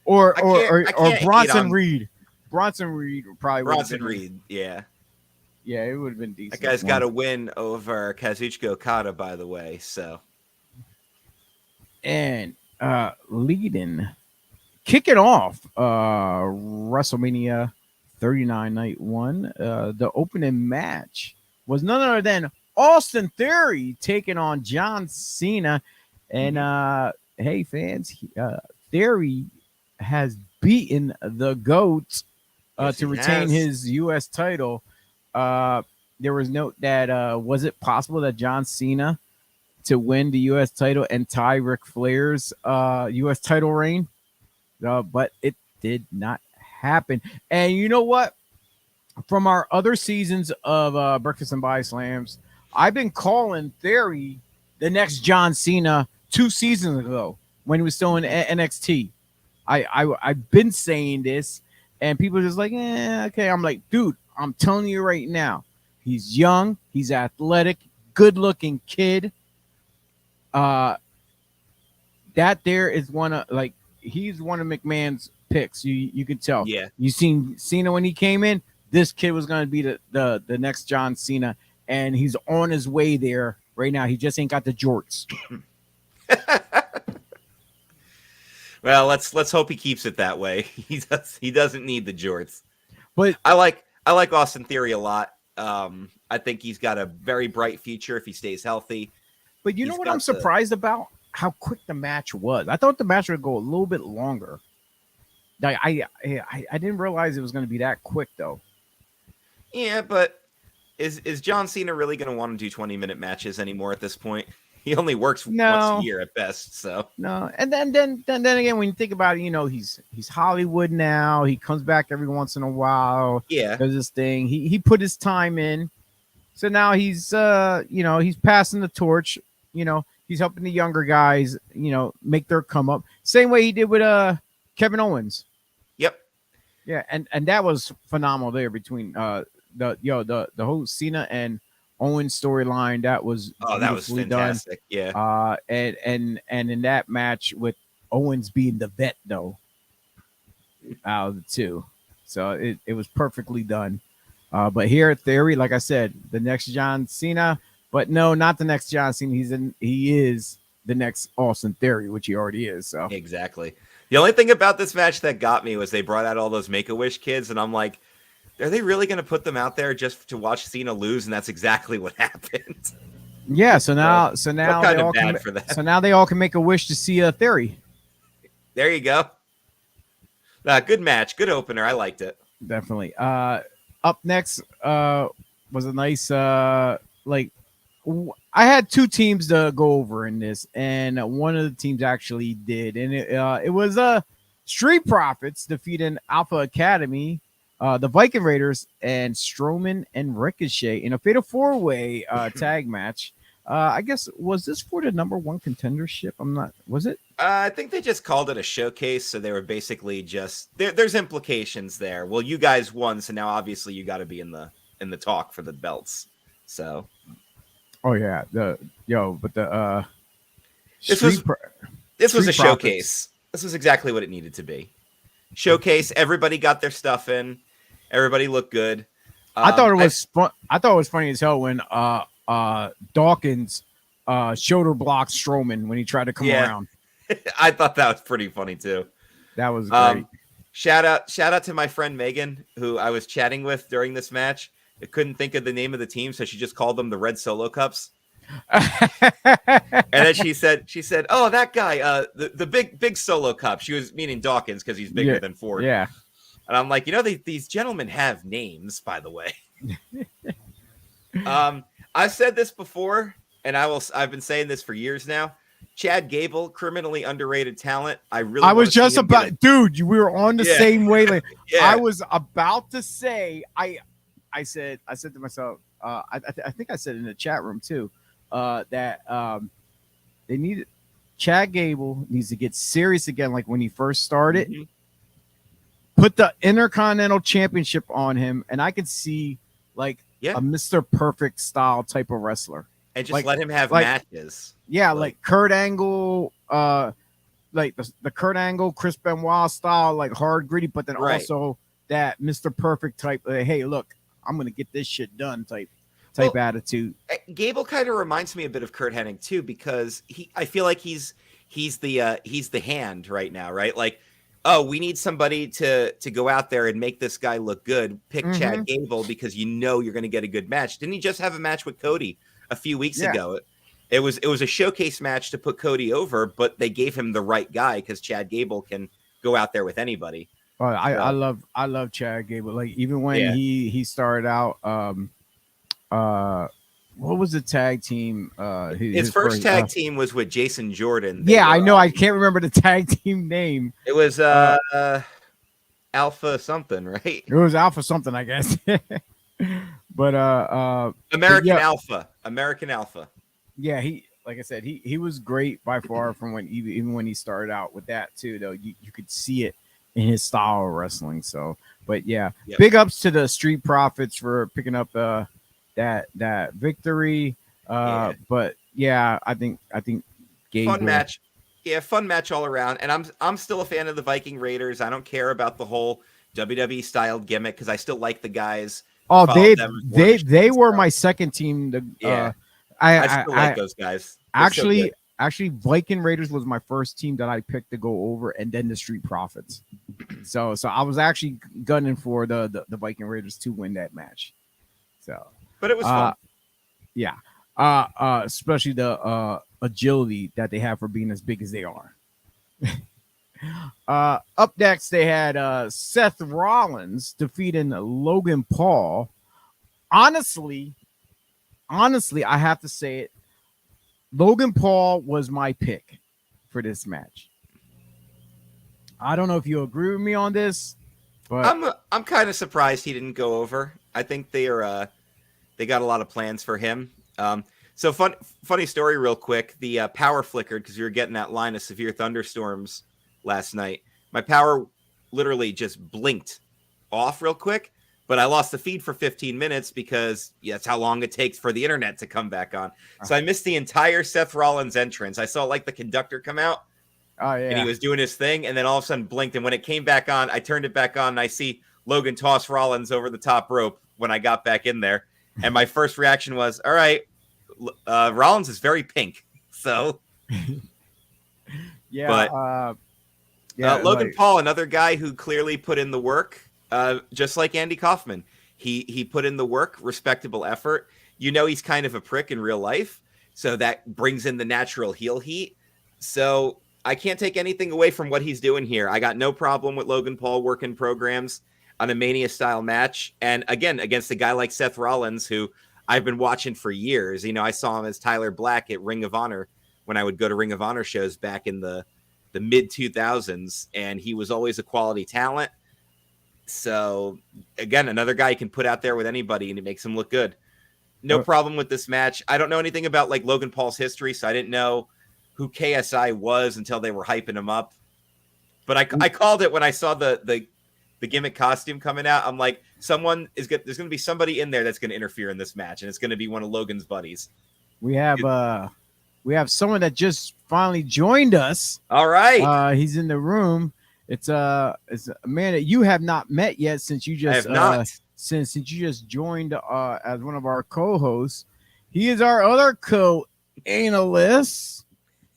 or Bronson Reed. Bronson Reed probably. Bronson Reed, yeah. Yeah, it would have been decent. That guy's got a win over Kazuchika Okada, by the way. So, and kicking off WrestleMania 39 Night 1, the opening match was none other than Austin Theory taking on John Cena. And hey, fans, Theory has beaten the GOAT to retain his U.S. title. There was note that was it possible that John Cena to win the U.S. title and tie Ric Flair's U.S. title reign? But it did not happen. And you know what? From our other seasons of Breakfast and BodySlams, I've been calling Theory the next John Cena 2 seasons ago when he was still in NXT. I've been saying this, and people are just like, okay. I'm like, dude, I'm telling you right now, he's young, he's athletic, good-looking kid. That there is he's one of McMahon's picks. You could tell. Yeah. You seen Cena when he came in. This kid was going to be the next John Cena, and he's on his way there right now. He just ain't got the jorts. Well, let's hope he keeps it that way. He doesn't need the jorts. But I like Austin Theory a lot. I think he's got a very bright future if he stays healthy. But you know what I'm surprised about? How quick the match was. I thought the match would go a little bit longer. I didn't realize it was going to be that quick, though. Yeah, but is John Cena really going to want to do 20-minute matches anymore at this point? He only works once a year at best, so no. And then again, when you think about it, he's Hollywood now. He comes back every once in a while. Yeah, does this thing. He put his time in, so now he's he's passing the torch. He's helping the younger guys, make their come up. Same way he did with Kevin Owens. Yep. Yeah, and that was phenomenal there between the whole Cena and Owens storyline. That was fantastic. Done. Yeah. And in that match with Owens being the vet though, out of the two, so it was perfectly done. But here at Theory, like I said, the next John Cena, but no, not the next John Cena. He is the next Austin Theory, which he already is. So exactly. The only thing about this match that got me was they brought out all those Make-A-Wish kids, and I'm like, are they really going to put them out there just to watch Cena lose? And that's exactly what happened. Yeah. So now they all can make a wish to see a Theory. There you go. Good match, good opener. I liked it. Definitely. Up next was a nice I had two teams to go over in this, and one of the teams actually did, and it was Street Profits defeating Alpha Academy, the Viking Raiders, and Strowman and Ricochet in a fatal 4-way tag match. I guess, was this for the #1 contendership? Was it? I think they just called it a showcase, so they were basically just there's implications there. Well, you guys won, so now obviously you got to be in the talk for the belts. So, oh yeah, this was a showcase. This was exactly what it needed to be. Showcase. Everybody got their stuff in. Everybody looked good. I thought it was fun. I thought it was funny as hell when Dawkins shoulder blocked Strowman when he tried to come around. I thought that was pretty funny too. That was great. Shout out to my friend Megan, who I was chatting with during this match. I couldn't think of the name of the team, so she just called them the Red Solo Cups. And then she said, "Oh, that guy, the big Solo Cup." She was meaning Dawkins because he's bigger than Ford. Yeah. And I'm like, these gentlemen have names, by the way. I've said this before, and I've been saying this for years now. Chad Gable, criminally underrated talent. I was just about, dude. We were on the same wavelength. Yeah. I was about to say, I said to myself, I think I said in the chat room too, that they needed Chad Gable needs to get serious again, like when he first started. Mm-hmm. Put the Intercontinental Championship on him, and I could see a Mr. Perfect style type of wrestler. And just let him have matches. Yeah, like Kurt Angle, like the Kurt Angle, Chris Benoit style, like hard, gritty, but then also that Mr. Perfect type. Hey, look, I'm gonna get this shit done type attitude. Gable kind of reminds me a bit of Kurt Hennig too, because I feel like he's the hand right now, right? Like, oh, we need somebody to go out there and make this guy look good. Pick Chad Gable because you're going to get a good match. Didn't he just have a match with Cody a few weeks ago? It was a showcase match to put Cody over, but they gave him the right guy because Chad Gable can go out there with anybody. Oh, I love Chad Gable. Like, even when he started out, what was the tag team? His first tag team was with Jason Jordan. I know. I can't remember the tag team name. It was Alpha something, right? It was Alpha something, I guess. But American Alpha. Yeah, like I said, he was great by far from even when he started out with that too. Though you could see it in his style of wrestling. So, but big ups to the Street Profits for picking up that victory. But I think Gable, fun match. Yeah, fun match all around. And I'm still a fan of the Viking Raiders. I don't care about the whole WWE styled gimmick because I still like the guys. Oh, they were my second team. I still like those guys. They're actually, Viking Raiders was my first team that I picked to go over, and then the Street Profits. So I was actually gunning for the Viking Raiders to win that match. So, but it was fun. Especially the agility that they have for being as big as they are. Up next, they had Seth Rollins defeating Logan Paul. Honestly, I have to say it. Logan Paul was my pick for this match. I don't know if you agree with me on this, but I'm kind of surprised he didn't go over. I think they got a lot of plans for him. So funny story real quick. The power flickered because we were getting that line of severe thunderstorms last night. My power literally just blinked off real quick, but I lost the feed for 15 minutes because that's how long it takes for the internet to come back on. So I missed the entire Seth Rollins entrance. I saw like the conductor come out. Oh, yeah. And he was doing his thing, and then all of a sudden blinked. And when it came back on, I turned it back on, and I see Logan toss Rollins over the top rope when I got back in there. And my first reaction was, all right, Rollins is very pink. So, yeah. But Logan Paul, another guy who clearly put in the work, just like Andy Kaufman. He put in the work, respectable effort. He's kind of a prick in real life, so that brings in the natural heel heat. So I can't take anything away from what he's doing here. I got no problem with Logan Paul working programs on a Mania-style match. And again, against a guy like Seth Rollins, who I've been watching for years. I saw him as Tyler Black at Ring of Honor when I would go to Ring of Honor shows back in the mid-2000s, and he was always a quality talent. So, again, another guy you can put out there with anybody, and it makes him look good. No problem with this match. I don't know anything about, like, Logan Paul's history, so I didn't know who KSI was until they were hyping him up. But I called it when I saw the gimmick costume coming out. I'm like, there's going to be somebody in there that's going to interfere in this match, and it's going to be one of Logan's buddies. We have someone that just finally joined us. All right. He's in the room. It's a man that you have not met yet since you just I have not. Since you just joined as one of our co-hosts. He is our other co-analyst,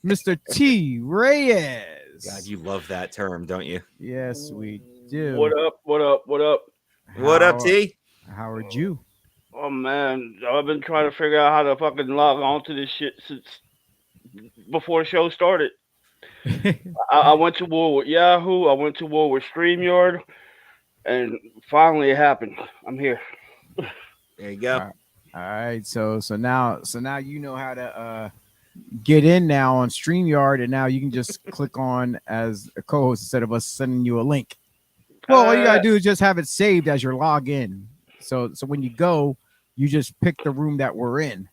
Mr. T. Reyes. God, you love that term, don't you? Yes, we do. What up? What up, T? How are you? Oh, man. I've been trying to figure out how to fucking log on to this shit since before the show started. I went to war with Yahoo. I went to war with StreamYard. And finally it happened. I'm here. There you go. All right. So now you know how to get in now on StreamYard, and now you can just click on as a co-host instead of us sending you a link. Well, all you gotta do is just have it saved as your login. So when you go, you just pick the room that we're in.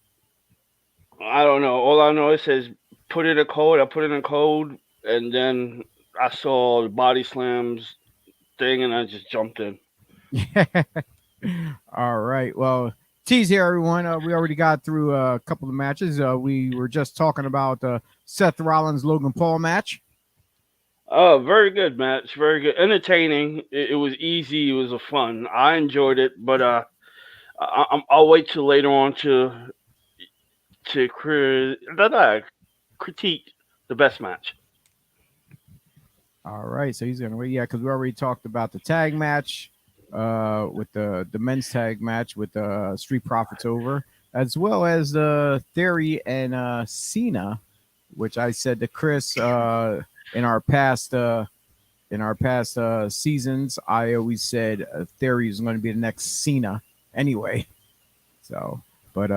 I don't know. All I know, it says put in a code. I put in a code, and then I saw the BodySlams thing, and I just jumped in. All right. Well, T's here, everyone. We already got through a couple of matches. We were just talking about the Seth Rollins Logan Paul match. Oh, very good match. Very good. Entertaining. It was easy. It was a fun. I enjoyed it, but I'll wait till later on to critique the best match. All right, so he's gonna wait. Yeah, because we already talked about the tag match, with the men's tag match with Street Profits over, as well as Theory and Cena, which I said to Chris in our past seasons. I always said Theory is going to be the next Cena anyway. So, but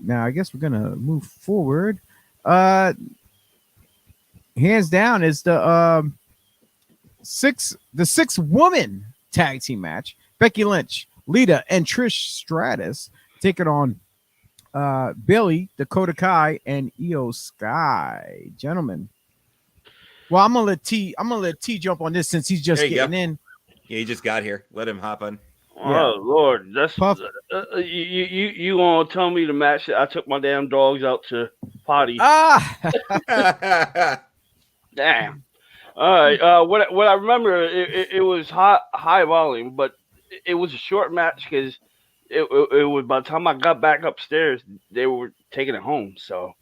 now I guess we're gonna move forward. Hands down is the six woman tag team match. Becky Lynch, Lita, and Trish Stratus taking on Bayley, Dakota Kai, and Io Sky. Gentlemen. Well, I'm gonna let T jump on this since he's just getting in. Yeah, he just got here. Let him hop on. Oh Lord, that's Puff. You gonna tell me the match? I took my damn dogs out to potty. Damn. All right. What I remember, it was high volume, but it was a short match because it was by the time I got back upstairs, they were taking it home. So,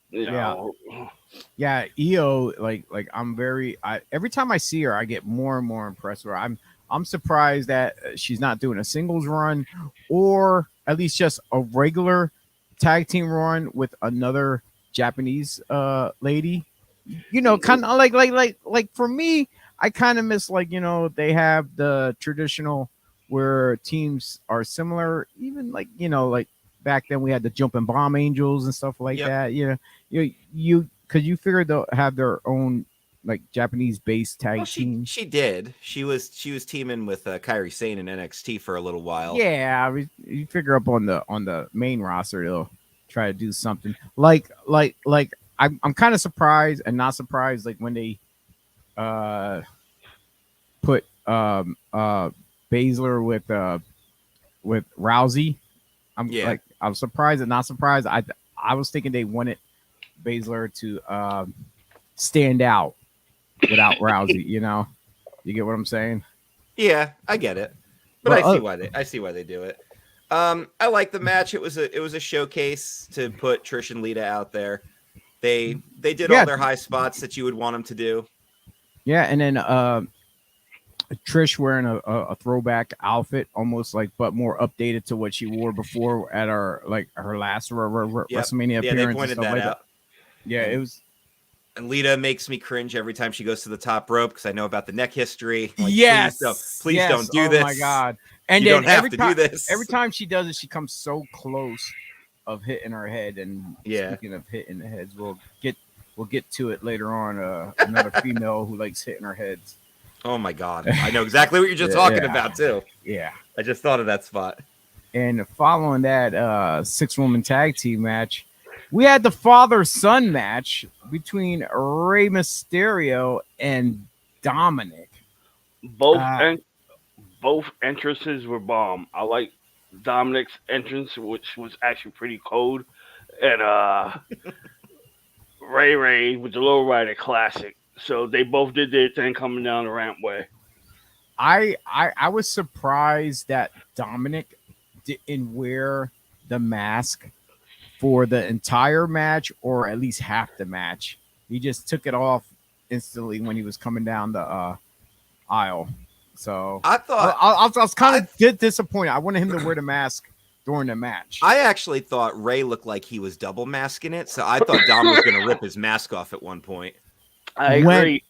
you know. Yeah. Io, like every time I see her, I get more and more impressed with her. I'm surprised that she's not doing a singles run or at least just a regular tag team run with another Japanese lady. You know, kind of like for me, I kind of miss, like, you know, they have the traditional where teams are similar, even like, you know, like back then we had the Jumping Bomb Angels and stuff like that. You know, you because you figured they'll have their own like Japanese based tag team. She did. She was teaming with Kairi Sane in NXT for a little while. Yeah, you figure up on the main roster they'll try to do something like I'm kind of surprised and not surprised, like when they put Bayley Baszler with Rousey. I'm surprised and not surprised. I was thinking they wanted Baszler to stand out without Rousey. You know, you get what I'm saying? Yeah, I get it, but I see why they do it. I like the match. It was a showcase to put Trish and Lita out there. They did all their high spots that you would want them to do. Yeah, and then Trish wearing a throwback outfit, almost like, but more updated to what she wore before at her last WrestleMania appearance. Yeah, they pointed that out. Yeah, it was. And Lita makes me cringe every time she goes to the top rope because I know about the neck history. Like, yes, please don't do this. Oh my god! And you then don't have to do this. Every time she does it, she comes so close of hitting her head. And speaking of hitting the heads, we'll get to it later on. Another female who likes hitting her heads. Oh my god! I know exactly what you're just talking about too. Yeah, I just thought of that spot. And following that 6-woman tag team match, we had the father-son match between Rey Mysterio and Dominic. Both entrances were bomb. I like Dominic's entrance, which was actually pretty cold, and Ray with the low rider classic. So they both did their thing coming down the rampway. I was surprised that Dominic didn't wear the mask for the entire match, or at least half the match. He just took it off instantly when he was coming down the aisle. So I thought I was kind of disappointed. I wanted him to wear the mask during the match. I actually thought Ray looked like he was double masking it, so I thought Dom was going to rip his mask off at one point. I agree.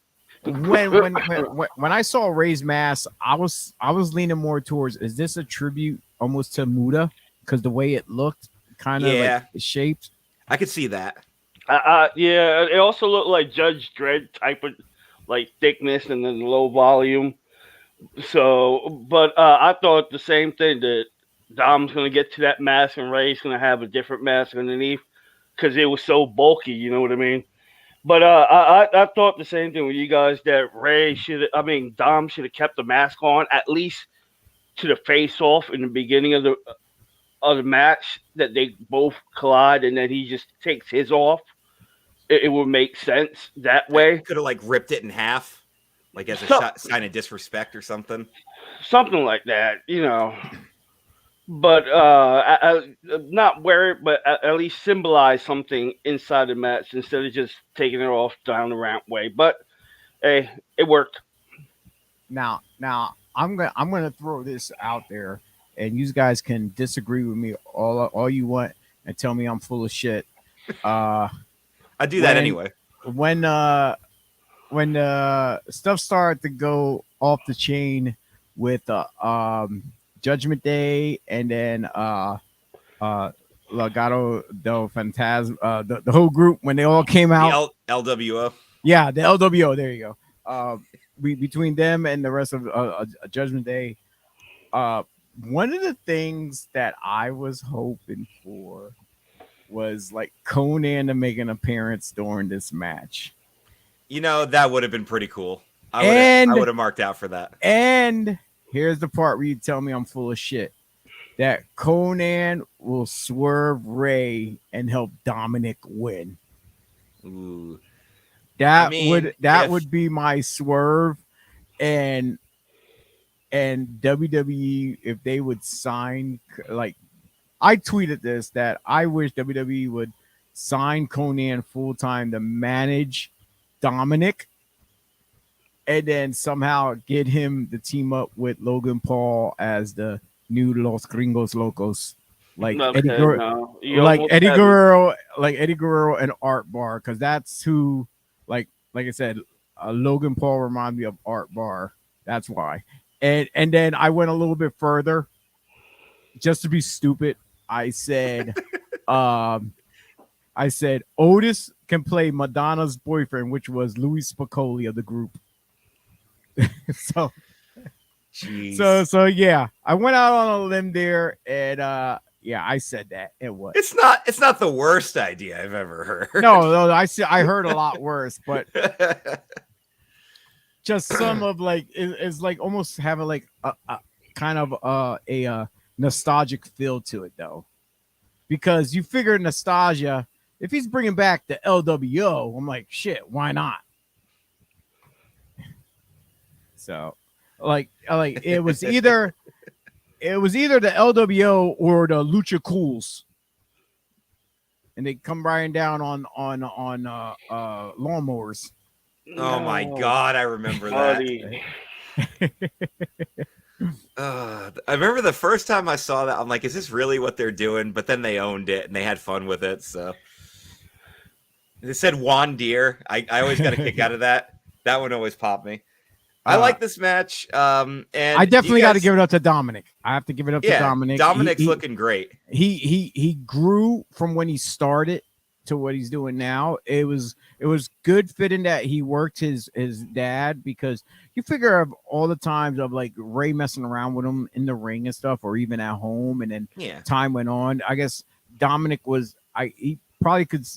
When I saw Ray's mask, I was leaning more towards, is this a tribute almost to Muda? Because the way it looked, kind of like shaped. I could see that. Yeah, it also looked like Judge Dredd type of like thickness and then low volume. So, but I thought the same thing, that Dom's going to get to that mask and Ray's going to have a different mask underneath because it was so bulky, you know what I mean? But I thought the same thing with you guys, that Dom should have kept the mask on at least to the face off in the beginning of the match, that they both collide and then he just takes his off. It would make sense that way. Could have like ripped it in half, like as a sign of disrespect or something. Something like that, you know. But not wear it, but at least symbolize something inside the match instead of just taking it off down the rampway. But hey, it worked. Now I'm gonna throw this out there, and you guys can disagree with me all you want and tell me I'm full of shit. I do that anyway. When stuff started to go off the chain with Judgment Day and then Legado del Fantasma, the whole group, when they all came out, LWO. Yeah, the LWO. There you go. Between them and the rest of Judgment Day, one of the things that I was hoping for was like Conan to make an appearance during this match. You know, that would have been pretty cool. I would have marked out for that. And here's the part where you tell me I'm full of shit. That Conan will swerve Ray and help Dominic win. Ooh. That would be my swerve. And WWE, if they would sign, like, I tweeted this, that I wish WWE would sign Conan full time to manage Dominic, and then somehow get him to team up with Logan Paul as the new Los Gringos Locos, like Eddie Guerrero and Art Bar, because that's who, like I said, Logan Paul reminds me of Art Bar. That's why. And then I went a little bit further, just to be stupid. I said Otis can play Madonna's boyfriend, which was Louis Spicoli of the group. So yeah, I went out on a limb there, and I said that it was. It's not the worst idea I've ever heard. No, I heard a lot worse, but just some of like it's like almost having like kind of a nostalgic feel to it, though, because you figure nostalgia. If he's bringing back the LWO, I'm like, shit, why not? So, like it was either the LWO or the Lucha Cools, and they come riding down on lawnmowers. Oh my God, I remember that. I remember the first time I saw that, I'm like, is this really what they're doing? But then they owned it and they had fun with it. So they said Juan Deere. I always got a kick out of that. That one always popped me. I like this match. And I definitely got to give it up to Dominic. I have to give it up to Dominic. Dominic's looking great. He grew from when he started to what he's doing now. It was good fitting that he worked his dad, because you figure of all the times of like Ray messing around with him in the ring and stuff, or even at home, and then time went on. I guess Dominic he probably could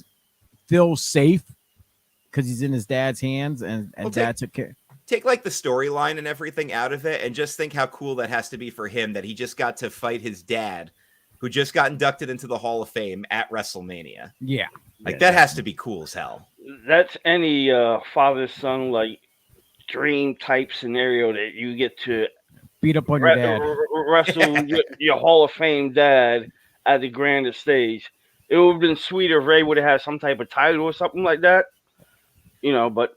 feel safe because he's in his dad's hands, and dad took care. Take like the storyline and everything out of it, and just think how cool that has to be for him that he just got to fight his dad, who just got inducted into the Hall of Fame at WrestleMania. Yeah. That has to be cool as hell. That's any father-son like dream type scenario that you get to beat up on your dad, wrestle your Hall of Fame dad at the grandest stage. It would have been sweeter if Ray would have had some type of title or something like that, but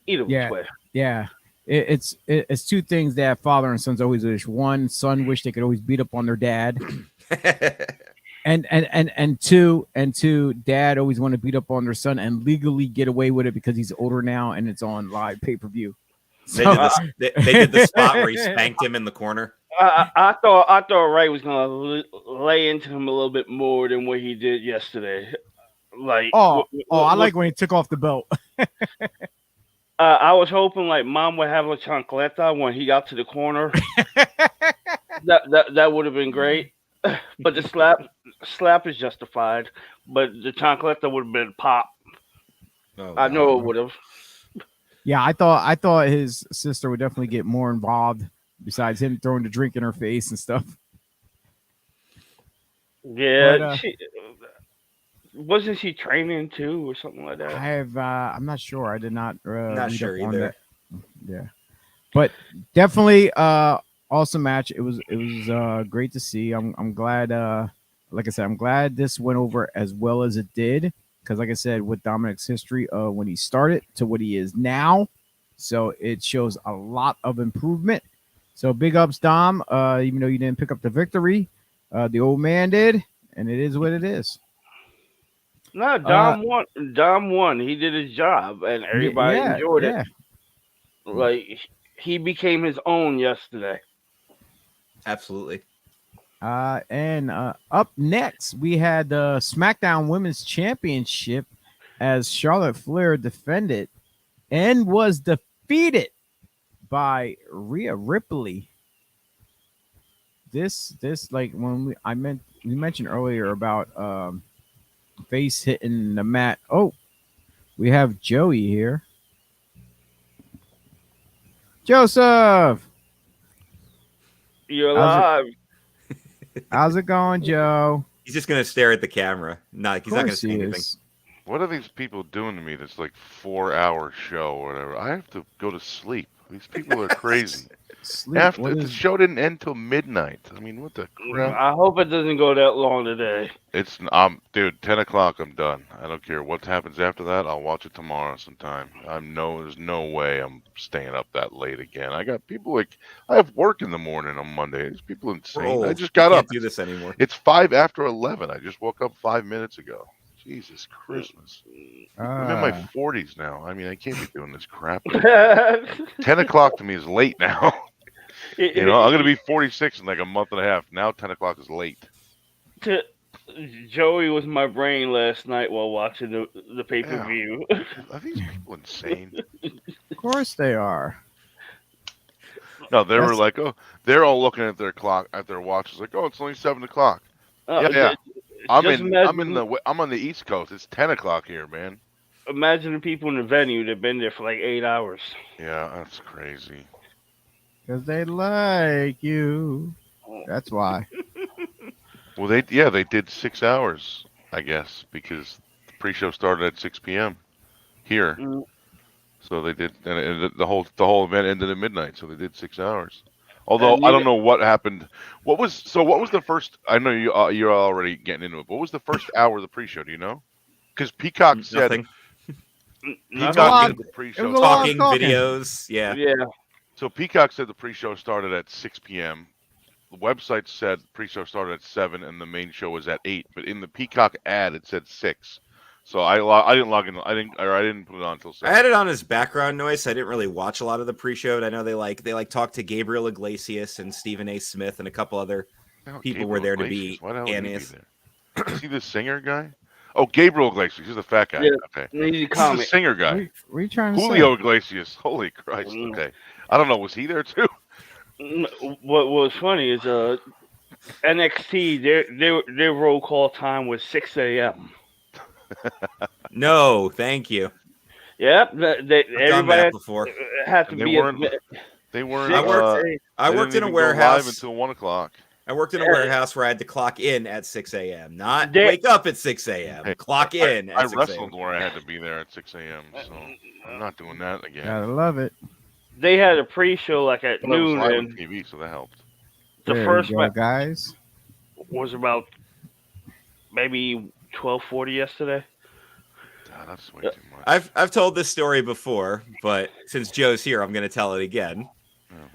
either way. Yeah. It's two things that father and sons always wish. One, son wish they could always beat up on their dad. and two, dad always want to beat up on their son and legally get away with it because he's older now and it's on live pay-per-view. So, they did the spot where he spanked him in the corner. I thought Ray was gonna lay into him a little bit more than what he did yesterday. Like, I like when he took off the belt. I was hoping like Mom would have a chancleta when he got to the corner. that would have been great. But the slap is justified. But the chancleta would have been pop. I know it would have. Yeah, I thought his sister would definitely get more involved besides him throwing the drink in her face and stuff. Yeah, wasn't she training too or something like that? I'm not sure. I did not not sure either. Yeah, but definitely awesome match. It was great to see. I'm glad. Like I said, I'm glad this went over as well as it did, because like I said, with Dominic's history when he started to what he is now, so it shows a lot of improvement. So big ups, Dom. Even though you didn't pick up the victory, the old man did, and it is what it is. No, Dom won. Dom won. He did his job, and everybody enjoyed it. Like, he became his own yesterday. Absolutely. And up next, we had the SmackDown Women's Championship as Charlotte Flair defended and was defeated by Rhea Ripley. This like when we mentioned earlier about face hitting the mat. Oh, we have Joey here. Joseph, you're alive. How's it going, Joe? He's just gonna stare at the camera. No, he's not gonna say anything. What are these people doing to me? This like 4-hour show or whatever. I have to go to sleep. These people are crazy. After the show didn't end till midnight. I mean, what the crap? I hope it doesn't go that long today. It's dude, 10 o'clock. I'm done. I don't care what happens after that. I'll watch it tomorrow sometime. There's no way I'm staying up that late again. I got people like I have work in the morning on Monday. These people are insane. I just got up. Can't do this anymore. It's 5 after 11. I just woke up 5 minutes ago. Jesus Christmas. I'm in my 40s now. I mean, I can't be doing this crap. 10 o'clock to me is late now. I'm going to be 46 in like a month and a half. Now 10 o'clock is late. Joey was my brain last night while watching the pay-per-view. Are these people insane? Of course they are. No, they were like, they're all looking at their clock, at their watches, like, it's only 7 o'clock. Yeah. I'm on the East Coast. It's 10 o'clock here, man. Imagine the people in the venue that've been there for like 8 hours. Yeah, that's crazy. Because they like you. That's why. Well, they did 6 hours, I guess, because the pre-show started at 6 p.m. here. Mm. So they did, and the whole event ended at midnight. So they did 6 hours. Although I don't know what happened. What was the first? I know you're already getting into it. What was the first hour of the pre-show? Do you know? Because Peacock said Nothing. Peacock said the pre-show Talking videos. Yeah. Yeah. So Peacock said the pre-show started at 6 p.m. The website said the pre-show started at 7 and the main show was at 8. But in the Peacock ad, it said 6. So I didn't log in. I didn't put it on until 7. I had it on as background noise. So I didn't really watch a lot of the pre-show. But I know they talked to Gabriel Iglesias and Stephen A. Smith and a couple other people were there to be. Why the hell would he be there? Is he the singer guy? Oh, Gabriel Iglesias. He's the fat guy. Yeah, okay. He's the singer guy. What are you trying to say? Julio Iglesias. Holy Christ. Okay. I don't know. Was he there too? What was funny is NXT their roll call time was 6 a.m. No, thank you. Yep, everybody before had to be. They weren't. I worked in a warehouse until 1 o'clock. I worked in a warehouse where I had to clock in at 6 a.m. Not wake up at 6 a.m. Hey, clock in. I wrestled where I had to be there at 6 a.m. So I'm not doing that again. Gotta love it. They had a pre-show like at noon, on and TV, so that helped. The first match guys was about maybe 12:40 yesterday. God, that's way too much. I've told this story before, but since Joe's here, I'm going to tell it again.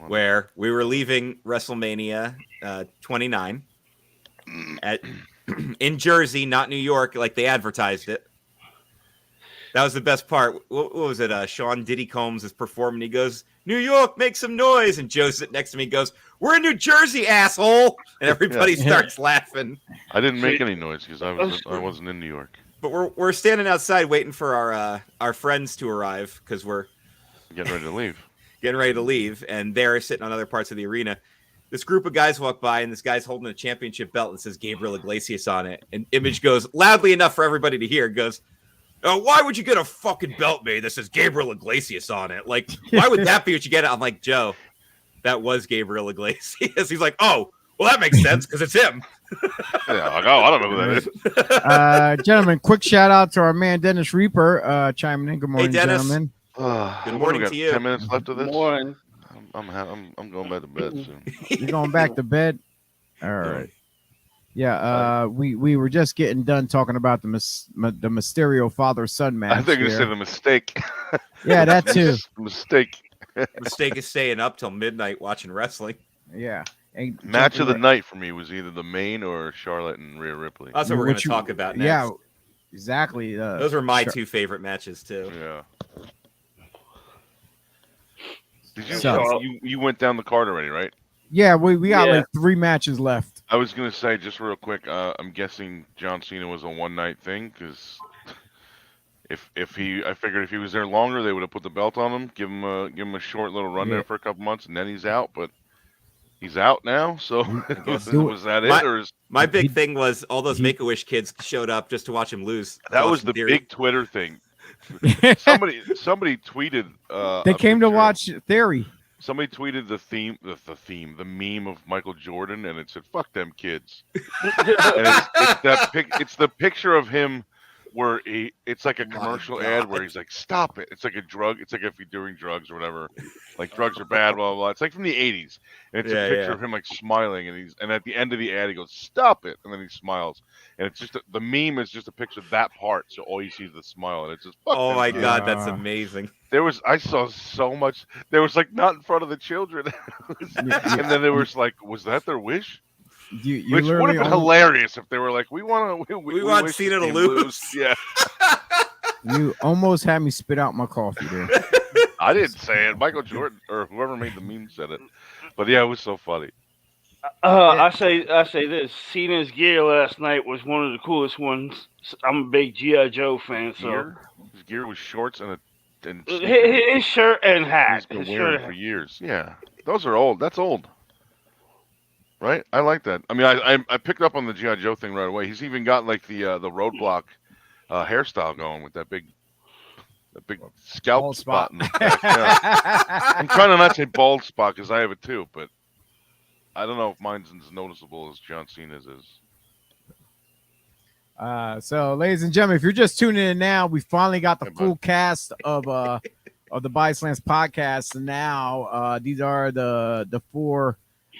Where we were leaving WrestleMania 29 in Jersey, not New York, like they advertised it. That was the best part. What was it? Sean Diddy Combs is performing. He goes, "New York, make some noise!" And Joe sitting next to me goes, "We're in New Jersey, asshole!" And everybody starts laughing. I didn't make any noise because I wasn't in New York. But we're standing outside waiting for our friends to arrive because we're getting ready to leave. And they're sitting on other parts of the arena. This group of guys walk by, and this guy's holding a championship belt and says Gabriel Iglesias on it. And Image goes loudly enough for everybody to hear. Goes, "Why would you get a fucking belt made that says Gabriel Iglesias on it? Like, why would that be what you get?" I'm like, "Joe, that was Gabriel Iglesias." He's like, "Oh, well, that makes sense because it's him." Yeah, like, I don't know who that is. Gentlemen, quick shout out to our man Dennis Reaper chiming in. Good morning, gentlemen. Good morning to you. 10 minutes left of this. Morning. I'm going back to bed soon. You're going back to bed? All right. Yeah, we were just getting done talking about the Mysterio father-son match. I think you said the mistake. Yeah, that too. Mistake. Mistake is staying up till midnight watching wrestling. Yeah. Match of the night for me was either the main or Charlotte and Rhea Ripley. That's what we're going to talk about next. Yeah, exactly. Those were my two favorite matches too. Yeah. Did you went down the card already, right? Yeah, we got like 3 matches left. I was gonna say just real quick. I'm guessing John Cena was a one-night thing because I figured if he was there longer, they would have put the belt on him, give him a short little run there for a couple months, and then he's out. But he's out now, so was that it? Or my big thing was all those Make-A-Wish kids showed up just to watch him lose. That was the big Twitter thing. Somebody tweeted. They came to watch Theory. Somebody tweeted the meme of Michael Jordan, and it said "fuck them kids." And it's the picture of him where it's like a commercial ad where he's like, "Stop it!" It's like a drug. It's like if you're doing drugs or whatever, like drugs are bad, blah blah blah. It's like from the '80s, and it's a picture of him like smiling, and at the end of the ad he goes, "Stop it!" and then he smiles, and it's just the meme is just a picture of that part, so all you see is the smile, and it's just. Oh my god, that's amazing. I saw so much. There was like not in front of the children, and then there was like, was that their wish? Which would have been hilarious if they were like, we want Cena to lose. Yeah. You almost had me spit out my coffee there. I didn't say it. Michael Jordan or whoever made the meme said it. But yeah, it was so funny. I say this. Cena's gear last night was one of the coolest ones. I'm a big G.I. Joe fan, so his gear was shorts and his shirt and hat. He's been wearing for years. Yeah, those are old. That's old. Right, I like that. I mean, I picked up on the G.I. Joe thing right away. He's even got like the roadblock hairstyle going with that big A big scalp Bald spot in the back. Yeah. I'm trying to not say bald spot because I have it too, but I don't know if mine's as noticeable as John Cena's is. So, ladies and gentlemen, if you're just tuning in now, we finally got the full cast of the BodySlams podcast. And now, these are the 4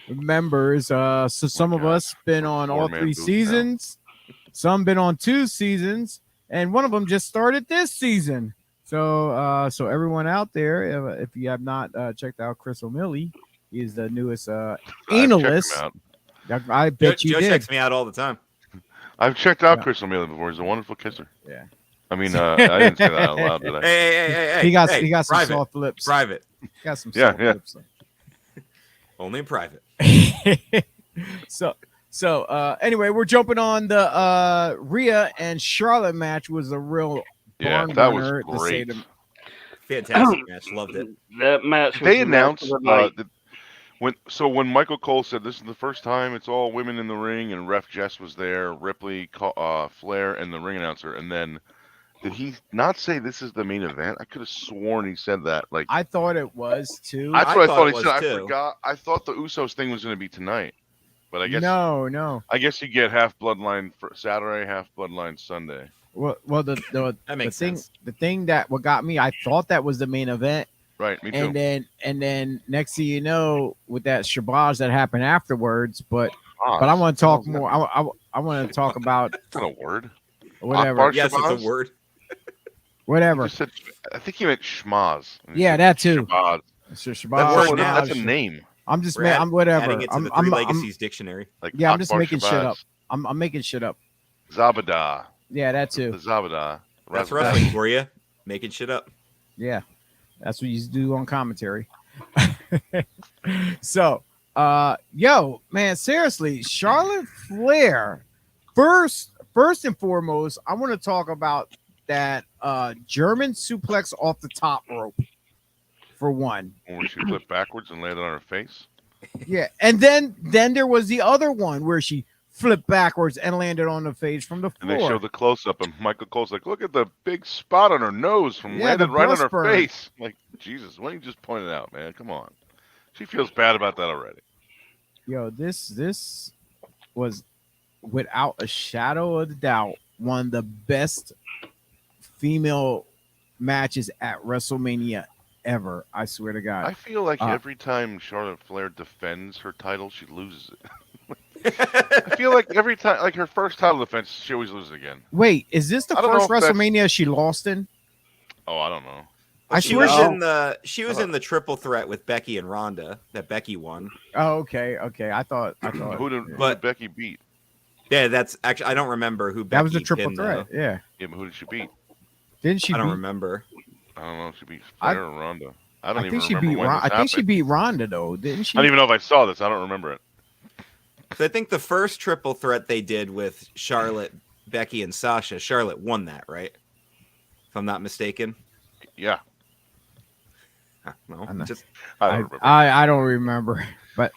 members. So some of us been on all 3 seasons, some been on 2 seasons, and one of them just started this season. So, so everyone out there, if you have not checked out Chris O'Malley, he is the newest analyst. I bet you Joe did. checks me out all the time. I've checked out Chris O'Malley before. He's a wonderful kisser. Yeah. I mean, I didn't say that out loud, did I? Hey. He got some soft lips. Private. Got some soft lips. Only in private. So anyway, we're jumping on the Rhea and Charlotte match. Was a real barn that burner, was great. Fantastic match. Loved it. That match. They announced when Michael Cole said this is the first time it's all women in the ring, and Ref Jess was there, Ripley, Flair, and the ring announcer, and then. Did he not say this is the main event? I could have sworn he said that. Like I thought it was too. That's what I thought he said. I too. forgot. I thought the Usos thing was going to be tonight, but I guess no. I guess you get half Bloodline for Saturday, half Bloodline Sunday. Well, that makes sense. The thing that what got me, I thought that was the main event. Right, me too. And then next thing you know, with that shabazz that happened afterwards, but I want to talk more. I want to talk about. That's not a word. Whatever. Yes, it's a word. Whatever. I think you meant schmaz. Yeah, that too. Shabazz. That's a name. I'm just I'm whatever. Adding it to the Three Legacies dictionary. Like I'm just making shit up. I'm making shit up. Zabada. Yeah, that too. The Zabada. That's wrestling for you. Making shit up. Yeah, that's what you do on commentary. So, yo, man, seriously, Charlotte Flair. First and foremost, I want to talk about that German suplex off the top rope for one. Where she flipped backwards and landed on her face. Yeah, and then there was the other one where she flipped backwards and landed on the face from the floor. And they showed the close-up, and Michael Cole's like, look at the big spot on her nose from landed right on her face. Like, Jesus, why don't you just point it out, man? Come on. She feels bad about that already. Yo, this was, without a shadow of a doubt, one of the best female matches at WrestleMania ever. I swear to God. I feel like every time Charlotte Flair defends her title, she loses it. I feel like every time, like her first title defense, she always loses again. Wait, is this the first WrestleMania she lost in? Oh, I don't know. Well, she was in the triple threat with Becky and Ronda that Becky won. Oh, okay. I thought. Who did Becky beat? Yeah, that's actually I don't remember who Becky. That was a triple threat. Though. Yeah, but who did she beat? Didn't she? I don't remember. I don't know if she beat Flair or Ronda. I think she beat Ronda though, didn't she? I don't even know if I saw this. I don't remember it. So I think the first triple threat they did with Charlotte, Becky, and Sasha, Charlotte won that, right? If I'm not mistaken. Yeah. No, I don't remember, but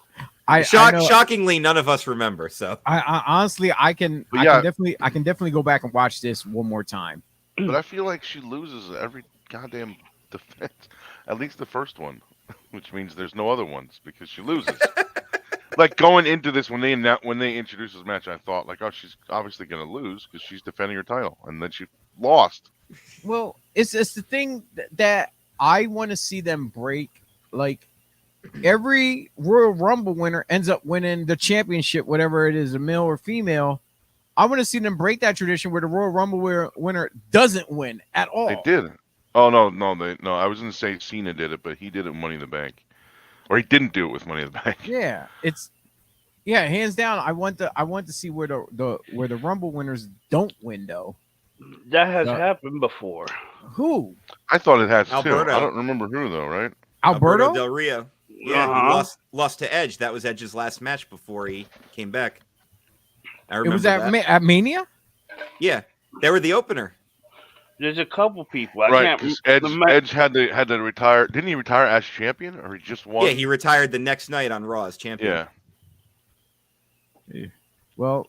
shockingly none of us remember. So I honestly I can definitely go back and watch this one more time. But I feel like she loses every goddamn defense, at least the first one, which means there's no other ones because she loses. Like going into this when they introduced this match, I thought like, oh, she's obviously going to lose because she's defending her title, and then she lost. Well, it's the thing that I want to see them break. Like every Royal Rumble winner ends up winning the championship, whatever it is, a male or female. I want to see them break that tradition where the Royal Rumble winner doesn't win at all. They did. Oh no! I was going to say Cena did it, but he did it with Money in the Bank, or he didn't do it with Money in the Bank. Yeah, hands down. I want to see where the Rumble winners don't win though. That has happened before. Who? I thought it has Alberto. too. I don't remember who though. Right? Alberto Del Rio. Yeah, he lost to Edge. That was Edge's last match before he came back. I remember it was at Mania. Yeah, they were the opener. There's a couple people. Edge had to retire. Didn't he retire as champion, or he just won? Yeah, he retired the next night on Raw as champion. Yeah. Well,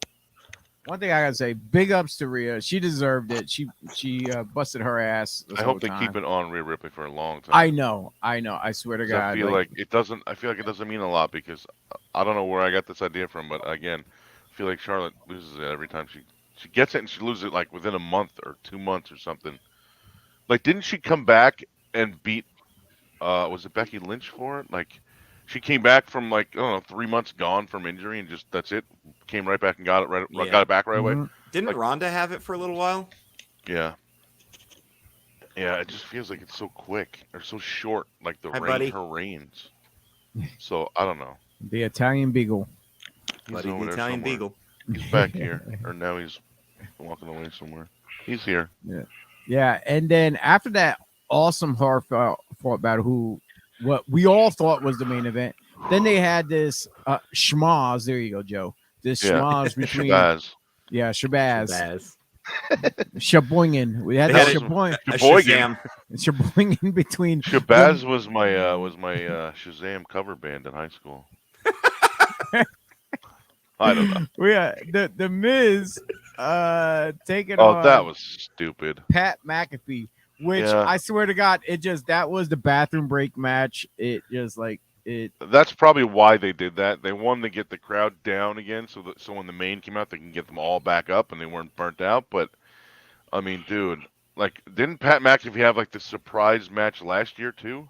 one thing I gotta say, big ups to Rhea. She deserved it. She busted her ass. I hope they keep it on Rhea Ripley for a long time. I know. I swear to God. I feel like it doesn't. I feel like it doesn't mean a lot because I don't know where I got this idea from, but again, I feel like Charlotte loses it every time she gets it, and she loses it like within a month or 2 months or something. Like, didn't she come back and beat? Was it Becky Lynch for it? Like, she came back from like, I don't know, 3 months gone from injury and just that's it. Came right back and got it back right away. Didn't like, Ronda have it for a little while? Yeah. Yeah, it just feels like it's so quick or so short, like her reigns. So I don't know. The Italian Beagle. Buddy, the Italian Beagle. He's back here, or now he's walking away somewhere. He's here. Yeah, yeah. And then after that awesome hard fought battle, what we all thought was the main event, then they had this schmoz. There you go, Joe. This schmoz between Shabazz. Yeah, Shabazz. Shaboingin. We had Shaboingin between. Shabazz was my Shazam cover band in high school. I don't know. The Miz taking on. That was stupid. Pat McAfee, which I swear to God, that was the bathroom break match. It just like it. That's probably why they did that. They wanted to get the crowd down again, so when the main came out, they can get them all back up and they weren't burnt out. But I mean, dude, like, didn't Pat McAfee have like the surprise match last year too?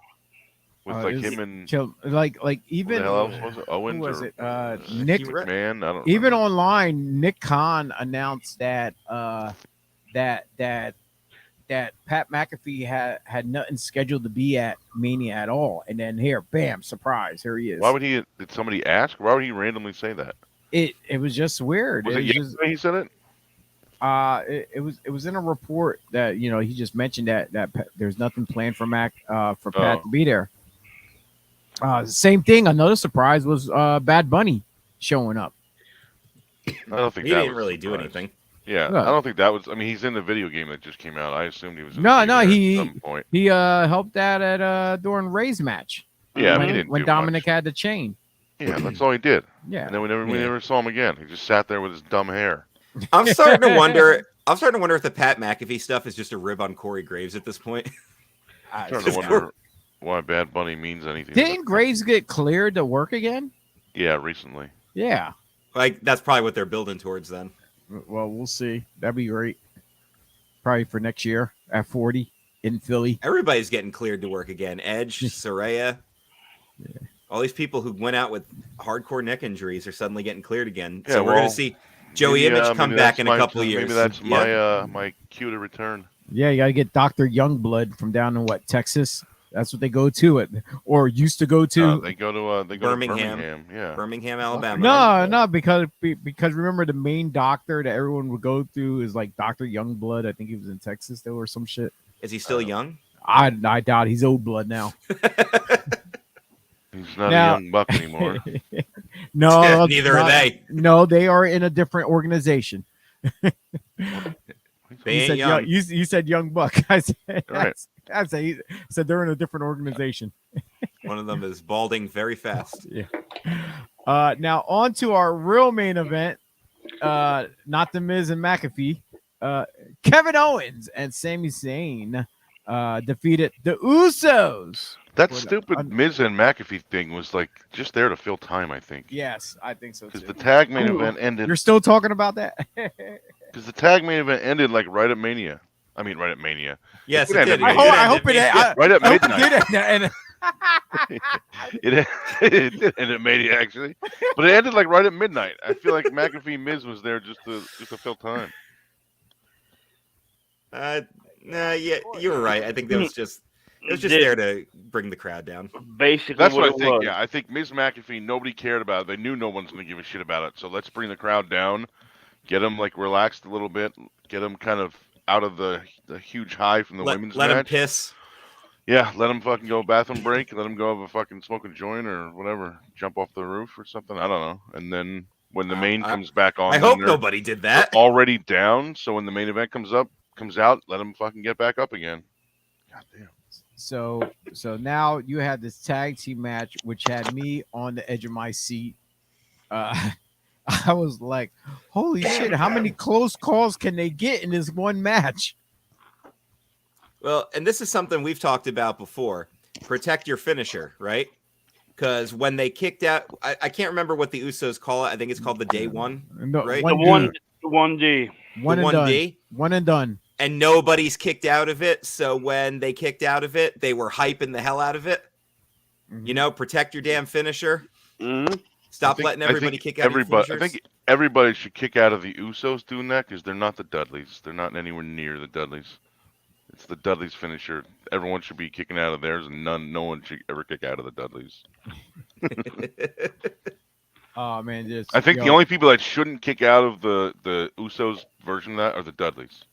With like him and even was it? Owens who was or it? Nick McMahon. I don't even remember. online. Nick Khan announced that that Pat McAfee had nothing scheduled to be at Mania at all, and then here, bam, surprise, here he is. Why would he? Did somebody ask? Why would he randomly say that? It was just weird. Was it yesterday he said it? It was in a report that he just mentioned that there's nothing planned for Pat to be there. Same thing. Another surprise was Bad Bunny showing up. I don't think he didn't really do anything. Yeah, I don't think that was. I mean, he's in the video game that just came out. I assumed he was. He helped out at during Ray's match. Yeah, when Dominic had the chain. Yeah, that's all he did. Yeah, and then we never saw him again. He just sat there with his dumb hair. I'm starting to wonder. If the Pat McAfee stuff is just a rib on Corey Graves at this point. I'm starting to wonder why Bad Bunny means anything. Didn't Graves get cleared to work again? Yeah, recently. Yeah. Like, that's probably what they're building towards then. Well, we'll see. That'd be great. Probably for next year at 40 in Philly. Everybody's getting cleared to work again. Edge, Saraya. Yeah. All these people who went out with hardcore neck injuries are suddenly getting cleared again. Yeah, so we're going to see Joey Image come back in a couple of years. Maybe that's my cue to return. Yeah, you got to get Dr. Youngblood from down in Texas. That's what they go to or used to go to. They go to Birmingham. Yeah, Birmingham, Alabama. No, because remember the main doctor that everyone would go through is like Dr. Youngblood. I think he was in Texas though or some shit. Is he still young? I doubt he's old blood now. He's not a young buck anymore. No, neither are they. No, they are in a different organization. You said young buck. I said, right. I said they're in a different organization. One of them is balding very fast. Yeah. Now on to our real main event. Not the Miz and McAfee. Kevin Owens and Sami Zayn defeated the Usos. That stupid Miz and McAfee thing was like just there to fill time, I think. Yes, I think so too. Because the tag main event ended. You're still talking about that? Because the tag main event ended like right at Mania. I mean, right at Mania. Yes, it did. I hope it ended. Right at midnight. It did end at Mania, actually. But it ended like right at midnight. I feel like McAfee Miz was there just to fill time. Yeah, you were right. I think that was just... It was just there to bring the crowd down. Basically, that's what I think. Yeah, I think Miz McAfee, nobody cared about it. They knew no one's going to give a shit about it. So let's bring the crowd down, get them like relaxed a little bit, get them kind of out of the huge high from the women's match. Let them piss. Yeah, let them fucking go bathroom break. Let them go have a fucking smoke a joint or whatever, jump off the roof or something. I don't know. And then when the main comes back on, I hope nobody did that. Already down. So when the main event comes out, let them fucking get back up again. God damn. So now you have this tag team match, which had me on the edge of my seat. I was like, holy shit, how many close calls can they get in this one match? Well, and this is something we've talked about before. Protect your finisher, right? Because when they kicked out, I can't remember what the Usos call it. I think it's called the day one, No, right? The 1D. One the and done. 1D. One and done. And nobody's kicked out of it. So when they kicked out of it, they were hyping the hell out of it. Mm-hmm. You know, protect your damn finisher. Mm-hmm. Stop letting everybody kick out of your finishers. I think everybody should kick out of the Usos doing that because they're not the Dudleys. They're not anywhere near the Dudleys. It's the Dudleys' finisher. Everyone should be kicking out of theirs, and no one should ever kick out of the Dudleys. Oh man, I think the only people that shouldn't kick out of the Usos version of that are the Dudleys.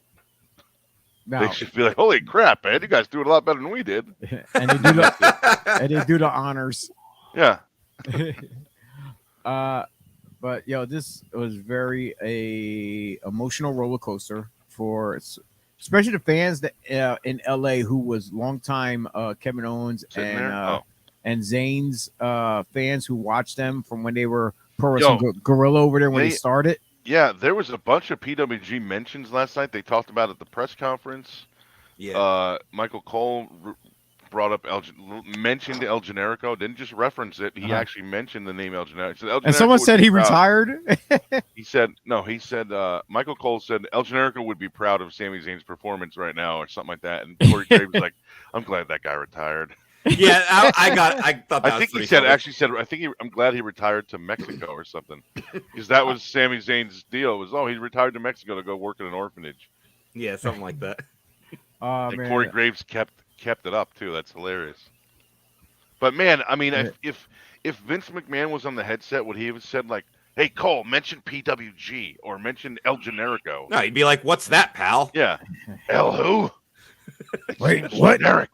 No. They should be like, "Holy crap, man! You guys do it a lot better than we did." And they do the honors. Yeah. But this was very emotional roller coaster for especially the fans that in LA who was longtime Kevin Owens and Zayn's fans who watched them from when they were Pro Wrestling Guerrilla over there when they started. Yeah, there was a bunch of PWG mentions last night. They talked about it at the press conference. Yeah. Michael Cole brought up mentioned El Generico, didn't just reference it. He actually mentioned the name El Generico. And someone said he retired. He said Michael Cole said El Generico would be proud of Sami Zayn's performance right now or something like that. And Corey Graves was like, I'm glad that guy retired. Yeah, I thought that I'm glad he retired to Mexico or something. Because that was Sami Zayn's deal. It was, he retired to Mexico to go work at an orphanage. Yeah, something like that. And man. Corey Graves kept it up too. That's hilarious. But man, I mean, if Vince McMahon was on the headset, would he have said like, "Hey Cole, mention PWG or mention El Generico"? No, he'd be like, "What's that, pal?" Yeah. El who? Wait, what? Generic.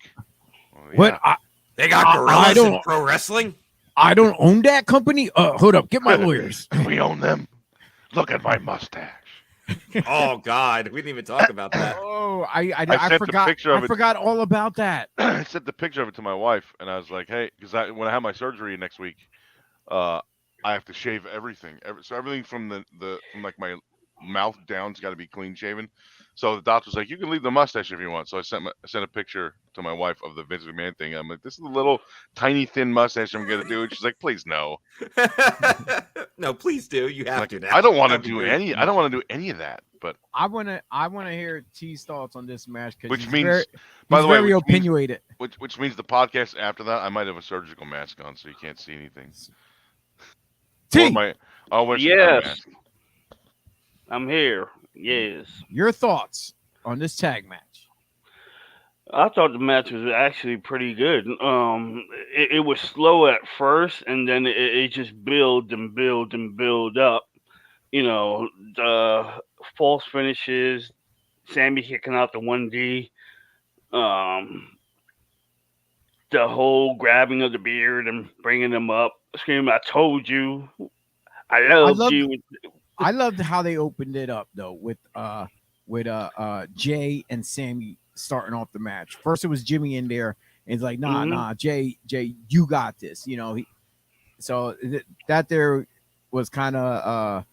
What? They got gorillas in pro wrestling? I don't own that company. Hold up, get my lawyers. We own them. Look at my mustache. Oh God, we didn't even talk about that. Oh, I forgot. I forgot all about that. I sent the picture of it to my wife, and I was like, "Hey," because when I have my surgery next week, I have to shave everything. So everything from from like my mouth down's got to be clean shaven. So the doctor's like, "You can leave the mustache if you want." So I sent a picture to my wife of the Vince McMahon thing. I'm like, "This is a little tiny thin mustache I'm gonna do." And she's like, "Please no." No, please do. You have to. Now. I don't want to do any. I don't want to do any of that. But I want to hear T's thoughts on this match because which means, by the way, very opinionated. Which means the podcast after that, I might have a surgical mask on, so you can't see anything. T. I'll wear yes, mask. I'm here. Yes. Your thoughts on this tag match? I thought the match was actually pretty good. It was slow at first, and then it just build and build and build up. You know, the false finishes, Sami kicking out the 1D, the whole grabbing of the beard and bringing him up, screaming, "I told you, I loved you." I loved how they opened it up though with Jay and Sami starting off the match. First it was Jimmy in there and it's like, nah, Jay, you got this. You know, that there was kind of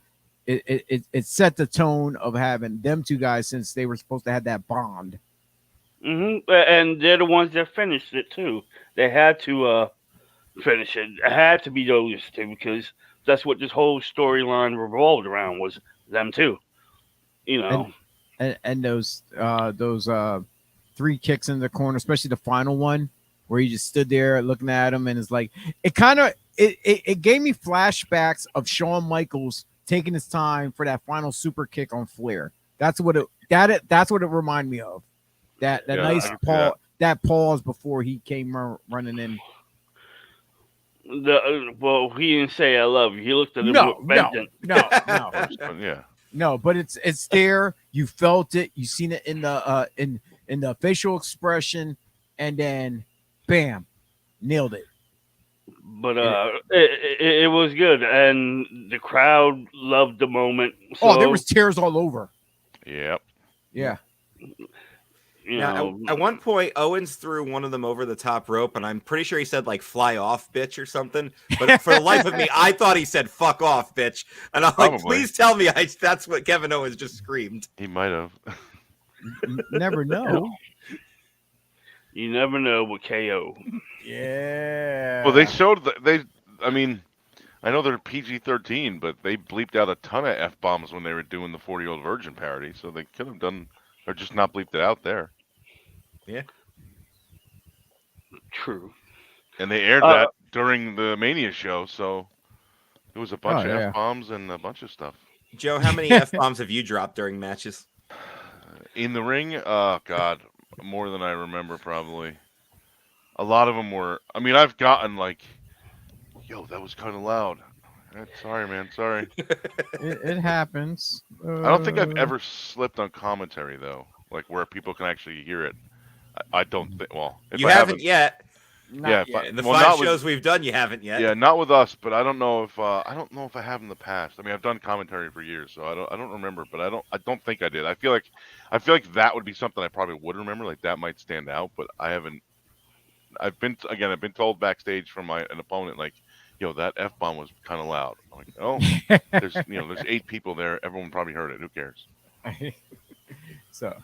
it set the tone of having them two guys since they were supposed to have that bond. Mm-hmm. And they're the ones that finished it too. They had to finish it. It had to be those two because that's what this whole storyline revolved around was them two. You know, and those three kicks in the corner, especially the final one where he just stood there looking at him and it's like it gave me flashbacks of Shawn Michaels taking his time for that final super kick on Flair. That's what it reminded me of. That nice pause, that pause before he came running in. Well, he didn't say "I love you." He looked at him with vengeance. No, but it's there. You felt it. You seen it in the facial expression, and then, bam, nailed it. But it was good, and the crowd loved the moment. So, there was tears all over. Yep. Yeah. Now, at one point, Owens threw one of them over the top rope, and I'm pretty sure he said like "fly off, bitch" or something. But for the life of me, I thought he said "fuck off, bitch," and I'm like, please tell me that's what Kevin Owens just screamed. He might have. Never know. You never know with KO. Yeah. Well, they showed I mean, I know they're PG-13, but they bleeped out a ton of F-bombs when they were doing the 40-Year-Old Virgin parody, so they could have done, or just not bleeped it out there. Yeah. True. And they aired that during the Mania show, so there was a bunch of F-bombs and a bunch of stuff. Joe, how many F-bombs have you dropped during matches? In the ring? Oh, God. More than I remember, probably. A lot of them were... I mean, I've gotten, like... Yo, that was kind of loud. Sorry, man. Sorry. It happens. I don't think I've ever slipped on commentary, though. Like, where people can actually hear it. I don't think... Well, if you I haven't yet. Not yet. In the 5 shows we've done, you haven't yet. Yeah, not with us, but I don't know if I have in the past. I mean, I've done commentary for years, so I don't remember, but I don't think I did. I feel like that would be something I probably would remember, like that might stand out, but I haven't. I've been told backstage from an opponent, like, yo, that F-bomb was kind of loud. I'm like, oh, there's 8 people there, everyone probably heard it. Who cares? So,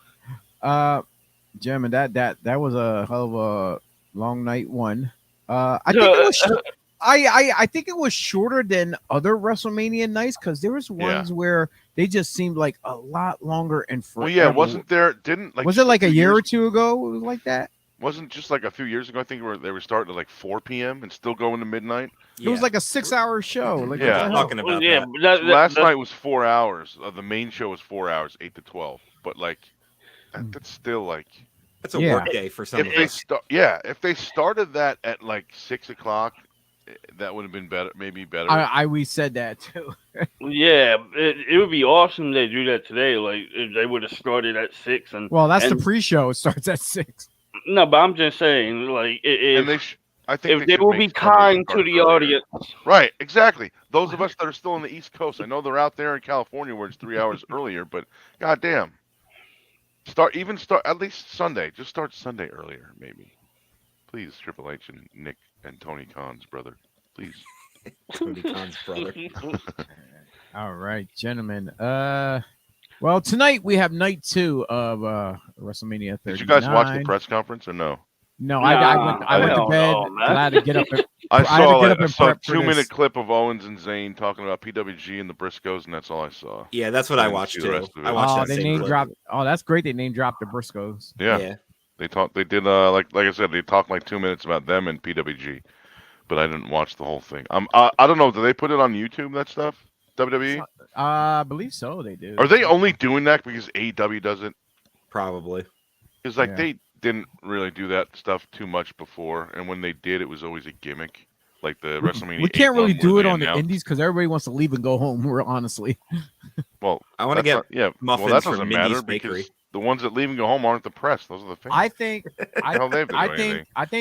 gentlemen, that was a hell of a long night one. I think it was. I think it was shorter than other WrestleMania nights because there was ones where they just seemed like a lot longer and forever. Well, yeah, wasn't there? Was it like a year or two ago? It was like that. Wasn't just like a few years ago? I think they were starting at like 4 p.m. and still going to midnight. It was like a 6-hour show. Like, yeah, talking about last night was 4 hours. The main show was 4 hours, 8 to 12. But like, that's still like. That's a work day for some of us. If they started that at like 6 o'clock, that would have been better. Maybe better. We said that too. Yeah, it would be awesome they do that today. Like if they would have started at 6 and. Well, that's the pre-show. It starts at 6. No, but I'm just saying, like I think if they will be kind to the audience. Right, exactly. Those of us that are still on the East Coast, I know they're out there in California where it's 3 hours earlier, but goddamn. Start at least Sunday. Just start Sunday earlier, maybe. Please, Triple H and Nick and Tony Khan's brother. Please. Tony Khan's brother. All right, gentlemen. Well, tonight we have night 2 of WrestleMania 39. Did you guys watch the press conference or no? No, I went to bed. I had to get up. I saw a 2-minute clip of Owens and Zayn talking about PWG and the Briscoes, and that's all I saw. Yeah, that's what I watched too. I watched that. They name dropped. Oh, that's great. They name dropped the Briscoes. Yeah. They talked. They did like I said. They talked like 2 minutes about them and PWG, but I didn't watch the whole thing. I don't know. Do they put it on YouTube? That stuff. WWE. I believe so. They do. Are they only doing that because AEW does it? Probably. It's like they didn't really do that stuff too much before, and when they did, it was always a gimmick. Like the WrestleMania. We can't really do it on the indies because everybody wants to leave and go home. Honestly. Well, I want to get muffins that from Mindy's Bakery. The ones that leave and go home aren't the press; those are the fans. I think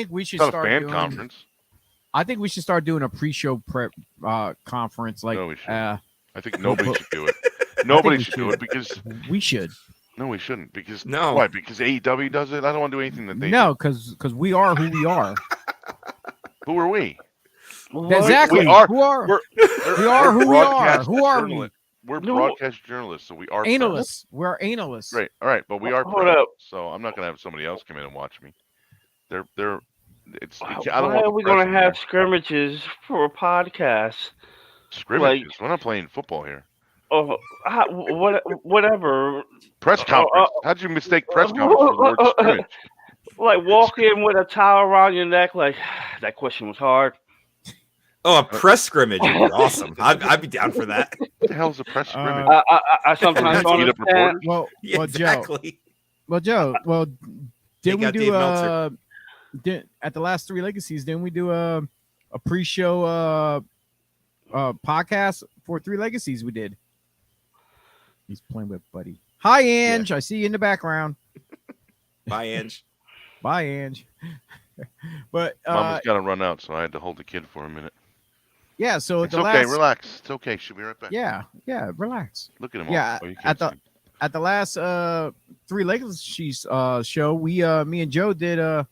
we should start doing. Fan conference. I think we should start doing a pre-show prep conference. Like, no, we should. I think nobody should do it. Nobody should do it because we should. No, we shouldn't. Because why? Because AEW does it. I don't want to do anything that they. No, because we are who we are. Who are we? Exactly. We are who we are. Who are we? We're broadcast journalists, so we are analysts. We're analysts. Right. All right, but we are. Hold up. So I'm not gonna have somebody else come in and watch me. They're. It's. Why are we gonna have scrimmages for a podcast? Scrimmages. We're not playing football here. Oh, whatever. Press conference. How'd you mistake press conference for the word scrimmage? Like walk in with a towel around your neck. Like that question was hard. Oh, a press scrimmage would be awesome. I'd be down for that. What the hell's a press scrimmage? I sometimes don't understand. Well, Joe. Well, did we do at the last 3 Legacies? Didn't we do a pre-show podcast for 3 Legacies? We did. He's playing with Buddy. Hi, Ange. I see you in the background. Bye, Ange. Bye, Ange. But Mama's got to run out, so I had to hold the kid for a minute. Yeah, so it's okay. Relax. It's okay. She'll be right back. Yeah, relax. Look at him. Yeah, at the last Three Legacies show, me and Joe did a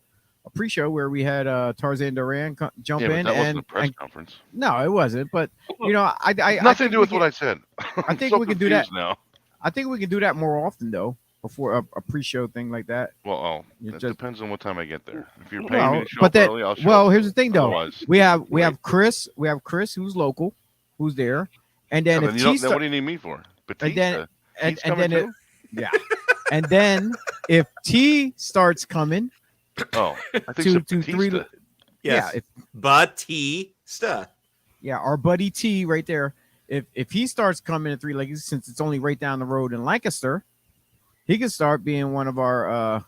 pre-show where we had Tarzan Duran jump in. That wasn't a press conference. No, it wasn't. But I nothing to do with what I said. I think so we can do that now. I think we can do that more often though. Before a pre-show thing like that. Well, it depends on what time I get there. If you're paying me to show up early, I'll show up. Well, here's the thing though. Otherwise, we have Chris who's local, who's there, and then what do you need me for? Batista. And then and then if T starts coming, I think to three. Yes. Yeah, Batista. Yeah, our buddy T right there. If he starts coming to Three Legacies, since it's only right down the road in Lancaster. He can start being one of our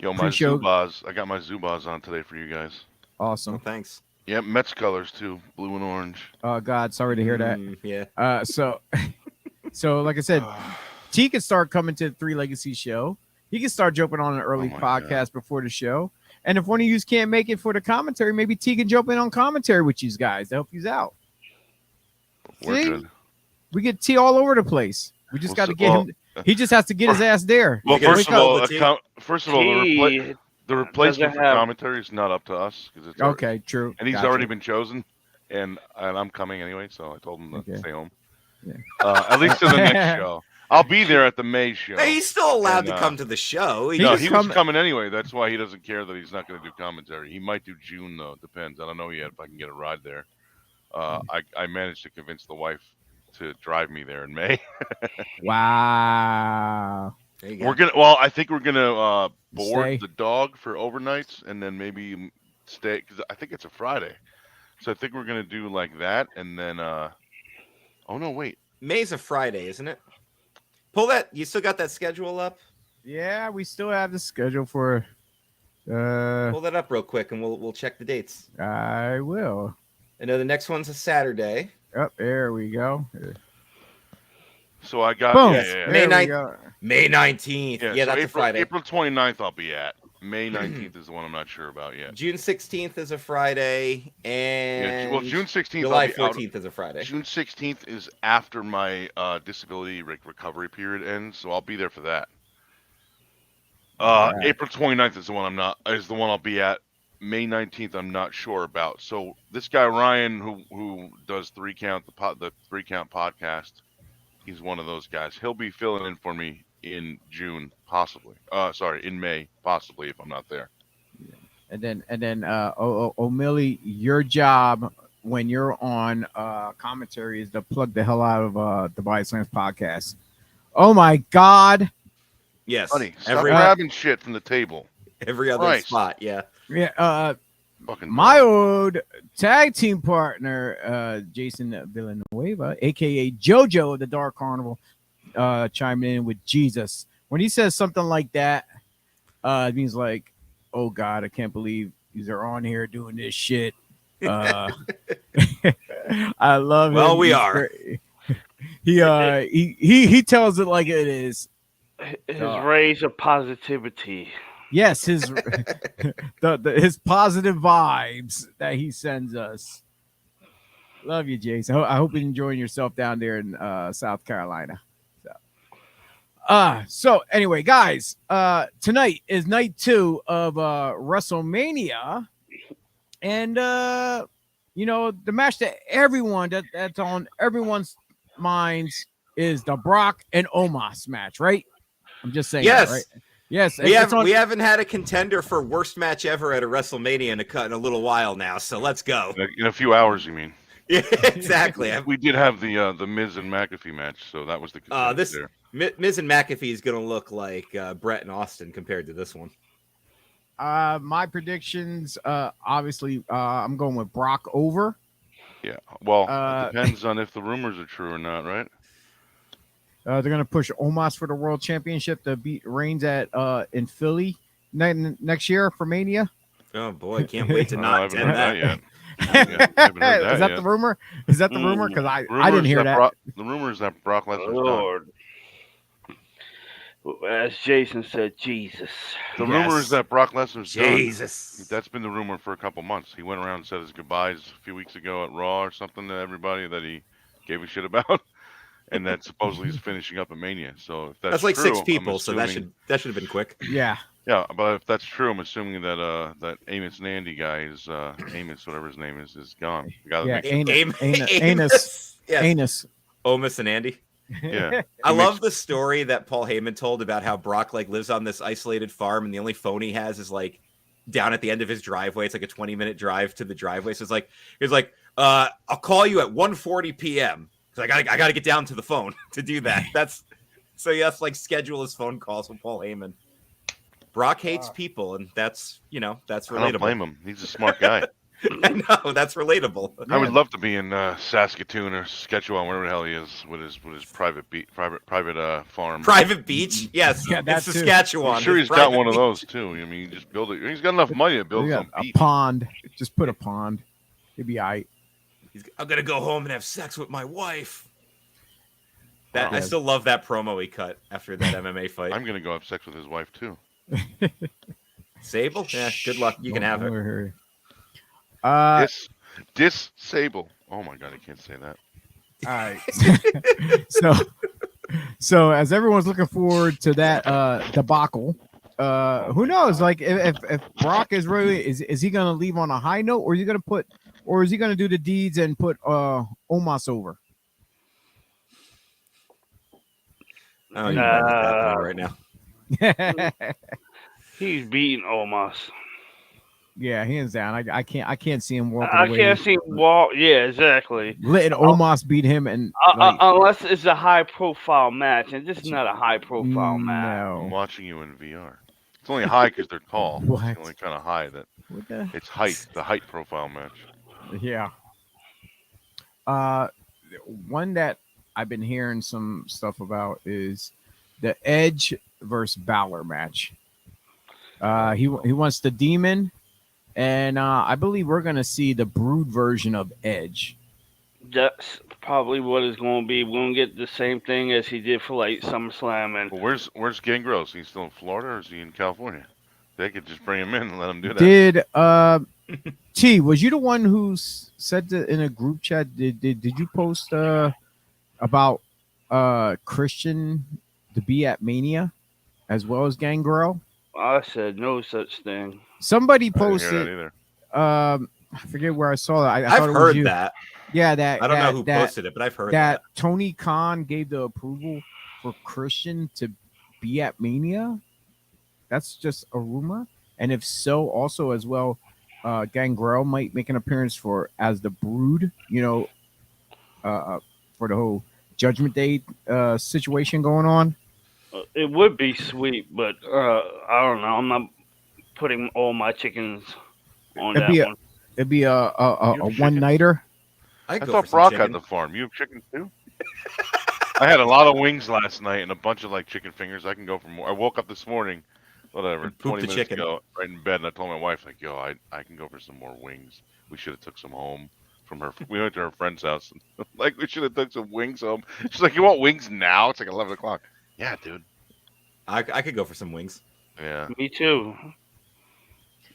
my Zubaz. I got my Zubaz on today for you guys. Awesome. Well, thanks. Yeah, Mets colors too, blue and orange. Oh God, sorry to hear that. Yeah. So like I said, T can start coming to the Three Legacies show. He can start jumping on an early podcast before the show. And if one of you can't make it for the commentary, maybe T can jump in on commentary with you guys to help you out. We're good. We get T all over the place. We just got to get him. He just has to get his ass there. Well, first of all, the replacement for commentary is not up to us because it's okay. True, and he's already been chosen, and I'm coming anyway, so I told him to stay home. Yeah. At least to the next show. I'll be there at the May show. Hey, he's still allowed to come to the show. He was coming anyway. That's why he doesn't care that he's not going to do commentary. He might do June though. Depends. I don't know yet if I can get a ride there. I managed to convince the wife to drive me there in May. Wow. I think we're gonna board the dog for overnights and then maybe stay because I think it's a Friday. So I think we're gonna do like that and then oh no, wait. May's a Friday, isn't it? Pull that. You still got that schedule up? Yeah, we still have the schedule for pull that up real quick and we'll check the dates. I will. I know the next one's a Saturday. Oh, there we go. So I got May 9th. May 19th. Yeah, that's a Friday. April 29th I'll be at. May 19th is the one I'm not sure about yet. June 16th is a Friday, and June 16th. July 14th is a Friday. June 16th is after my disability recovery period ends, so I'll be there for that. April 29th is the one I'll be at. May 19th I'm not sure about. So this guy Ryan who does the 3 Count podcast, he's one of those guys. He'll be filling in for me in June, possibly. In May, possibly if I'm not there. And then O'Milly, your job when you're on commentary is to plug the hell out of the BodySlams podcast. Oh my God! Yes, honey, stop grabbing shit from the table. Every other spot, yeah. Yeah. My old tag team partner, Jason Villanueva, aka JoJo of the Dark Carnival, chimed in with Jesus. When he says something like that, it means like, oh God, I can't believe they're on here doing this shit. I love it. Well, we are. He tells it like it is. His rays of positivity. Yes, his his positive vibes that he sends us. Love you, Jason. I hope you're enjoying yourself down there in South Carolina. So anyway, guys, tonight is night 2 of WrestleMania, and the match that that's on everyone's minds is the Brock and Omos match, right? I'm just saying, yes, that, right? Yes, we haven't had a contender for worst match ever at a WrestleMania in a little while now. So let's go. In a few hours, you mean? Yeah, exactly. We did have the Miz and McAfee match, so that was the contender there. Miz and McAfee is going to look like Brett and Austin compared to this one. My predictions, obviously, I'm going with Brock over. Yeah, well, it depends on if the rumors are true or not, right? They're going to push Omos for the World Championship to beat Reigns in Philly next year for Mania. Oh, boy. Can't wait to not attend that yet. Is that the rumor? Is that the rumor? Because I didn't hear that. The rumor is that Brock Lesnar's Lord. As Jason said, Jesus. The rumor is that Brock Lesnar's Jesus. Done. That's been the rumor for a couple months. He went around and said his goodbyes a few weeks ago at Raw or something to everybody that he gave a shit about. and that supposedly is finishing up a Mania. So if That's like true, 6 people, assuming, so that should have been quick. Yeah. Yeah, but if that's true, I'm assuming that that Amos and Andy guy is Amos, whatever his name is gone. The guy that Anus. Yes. Anus. Omus and Andy. Yeah. I love the story that Paul Heyman told about how Brock like lives on this isolated farm, and the only phone he has is like down at the end of his driveway. It's like a 20-minute drive to the driveway. So he's like, I'll call you at 1:40 p.m. because I gotta get down to the phone to do that. So he has to like schedule his phone calls with Paul Heyman. Brock hates people, and that's relatable. I don't blame him. He's a smart guy. I know, that's relatable. I would love to be in Saskatoon or Saskatchewan, wherever the hell he is, with his private farm. Private beach, yes. Yeah, it's Saskatchewan. I'm sure he's got one of those too. I mean, just build it. He's got enough money to build some beach. A pond. Just put a pond. It'd be all right. I'm gonna go home and have sex with my wife. I still love that promo he cut after that MMA fight. I'm gonna go have sex with his wife too. Sable? Yeah, good luck. You can have it. Disable. Oh my god, I can't say that. All right. so as everyone's looking forward to that debacle, who knows? Like if Brock is really is he gonna leave on a high note, or is he gonna do the deeds and put Omos over? I don't even know what's happening right now. He's beating Omos. Yeah, hands down. I can't see him walking away. I can't see him walk. Yeah, exactly. Letting Omos beat him, and unless it's a high profile match, and this is not a high profile match. No. I'm watching you in VR. It's only high because they're tall. What? It's only kind of high that it's height. The height profile match. Yeah. One that I've been hearing some stuff about is the Edge versus Balor match. He wants the Demon, and I believe we're gonna see the Brood version of Edge. That's probably what it's going to be. We're going to get the same thing as he did for like SummerSlam. And well, where's Gangrel? Is he still in Florida or is he in California? They could just bring him in and let him do that. Did T, was you the one who said that in a group chat? Did you post about Christian to be at Mania as well as Gangrel? I said no such thing. Somebody posted. I forget where I saw that. I've heard that. Yeah, I don't know who posted it, but I've heard that Tony Khan gave the approval for Christian to be at Mania. That's just a rumor, and if so, also as well, Gangrel might make an appearance as the Brood. For the whole Judgment Day situation going on. It would be sweet, but I don't know. I'm not putting all my chickens on that one. It'd be a one-nighter. I thought Brock had the farm. You have chickens too? I had a lot of wings last night and a bunch of like chicken fingers. I can go for more. I woke up this morning, 20 minutes ago, right in bed, and I told my wife, like, yo, I can go for some more wings. We should have took some home from her. We went to her friend's house. And, like, we should have took some wings home. She's like, you want wings now? It's like 11 o'clock. Yeah, dude. I could go for some wings. Yeah. Me too.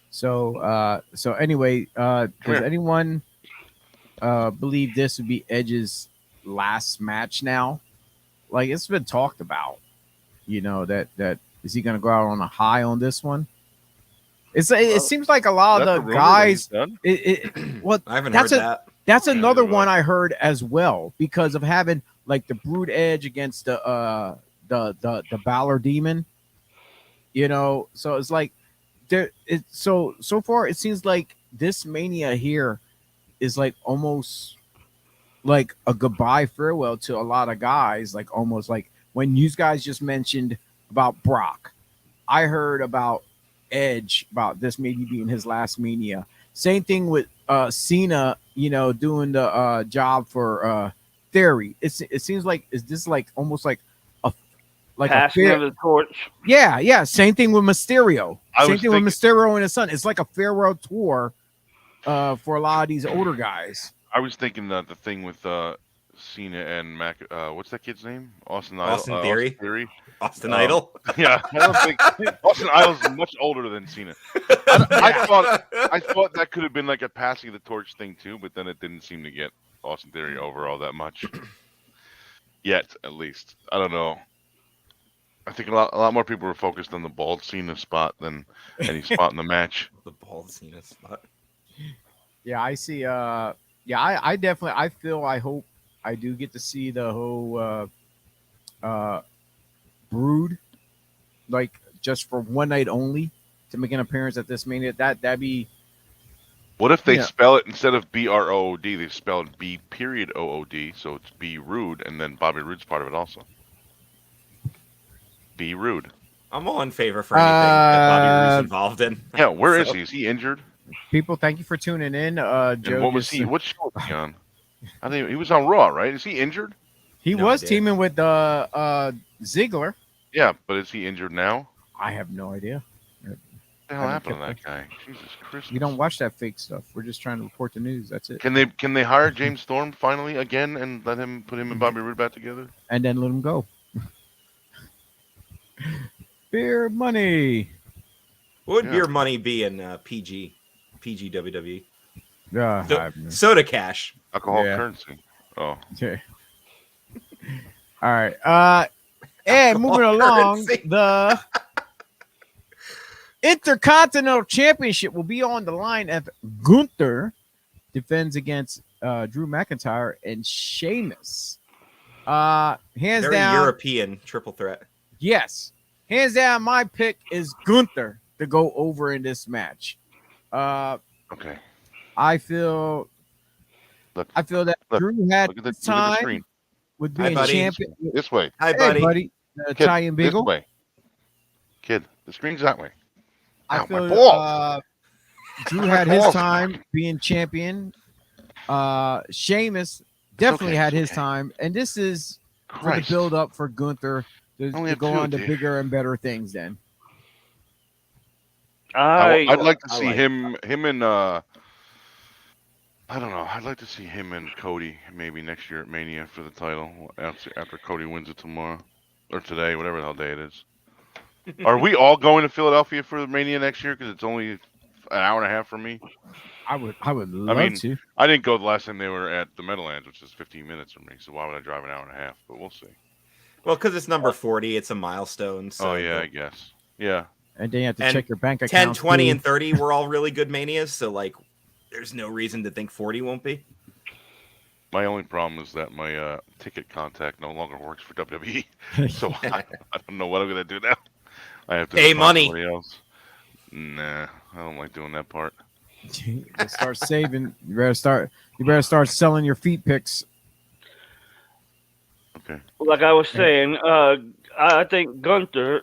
So anyway, does anyone believe this would be Edge's last match now? Like, it's been talked about, that is he going to go out on a high on this one? It seems like a lot of the guys. Well, I haven't heard that. That's another one I heard as well, because of having like the Brood Edge against the Balor Demon. So it's like so far it seems like this Mania here is like almost like a goodbye farewell to a lot of guys, like almost like when you guys just mentioned about Brock. I heard about Edge, about this maybe being his last Mania. Same thing with Cena, doing the job for Theory. It seems like, is this like almost like passing of the torch? Yeah. Same thing with Mysterio. With Mysterio and his son. It's like a farewell tour for a lot of these older guys. I was thinking the thing with Cena and Mac. What's that kid's name? Austin Theory. Austin Idol. Yeah, I don't think Austin Idol's much older than Cena. I thought that could have been like a passing of the torch thing too, but then it didn't seem to get Austin Theory over all that much. Yet, at least. I don't know. I think a lot more people were focused on the bald Cena spot than any spot in the match. The bald Cena spot. Yeah, I see. I definitely. I hope I do get to see the whole Brood, like just for one night only, to make an appearance at this Mania. That'd be. What if they spell it instead of BROOD? They spelled B.OOD, so it's B Rude, and then Bobby Roode's part of it also. Be rude. I'm all in favor for anything that Bobby Roode's involved in. Yeah, where is he? Is he injured? People, thank you for tuning in. Joe, and what was he? What show was he on? I think he was on Raw, right? Is he injured? He was teaming with Ziggler. Yeah, but is he injured now? I have no idea. What the hell happened to that guy? Jesus Christ! We don't watch that fake stuff. We're just trying to report the news. That's it. Can they hire James Storm finally again and put him and Bobby Roode back together? And then let him go. Beer money. What would beer money be in PG WWE? Soda cash. Alcohol currency. Oh. Okay. All right. And moving along, the Intercontinental Championship will be on the line if Gunther defends against Drew McIntyre and Sheamus. Hands Very down, European triple threat. Yes. Hands down, my pick is Gunther to go over in this match. Okay. I feel that Drew had his time with being champion. This way. Hi, buddy. Hey, buddy. Italian Beagle. This way. Kid, the screen's that way. I feel Drew had his time being champion. Sheamus definitely had his time. And this is for the build up for Gunther to go on to bigger and better things then. I'd like to see him and I don't know. I'd like to see him and Cody maybe next year at Mania for the title after Cody wins it tomorrow or today, whatever the hell day it is. Are we all going to Philadelphia for Mania next year? Because it's only an hour and a half for me. I would love to. I didn't go the last time they were at the Meadowlands, which is 15 minutes from me. So why would I drive an hour and a half? But we'll see. Well, because it's number 40, it's a milestone. So I guess. Yeah. And then you have to check your bank account. 10, 20, and 30 were all really good Manias. So, there's no reason to think 40 won't be. My only problem is that my ticket contact no longer works for WWE. So I don't know what I'm going to do now. I have to pay money. Else. Nah, I don't like doing that part. Start saving. You better start selling your feet pics. Okay. Like I was saying, I think Gunther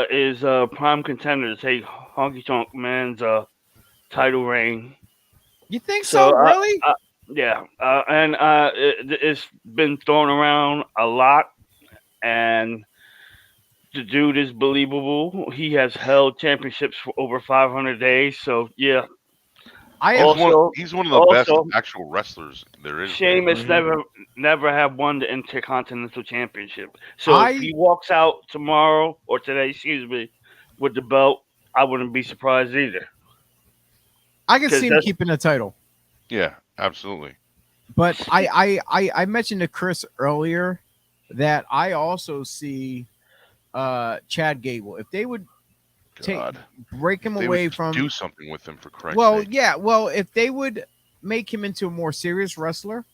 is a prime contender to take Honky Tonk Man's title reign. You think so? Really? Yeah. And it's been thrown around a lot, and the dude is believable. He has held championships for over 500 days. So yeah. He's one of the best actual wrestlers there is. Sheamus never have won the Intercontinental Championship. So if he walks out tomorrow or today, with the belt, I wouldn't be surprised either. I can see him keeping the title. Yeah, absolutely. But I mentioned to Chris earlier that I also see Chad Gable. If they would break him away from do something with him for Christ's sake. Yeah. Well, if they would make him into a more serious wrestler,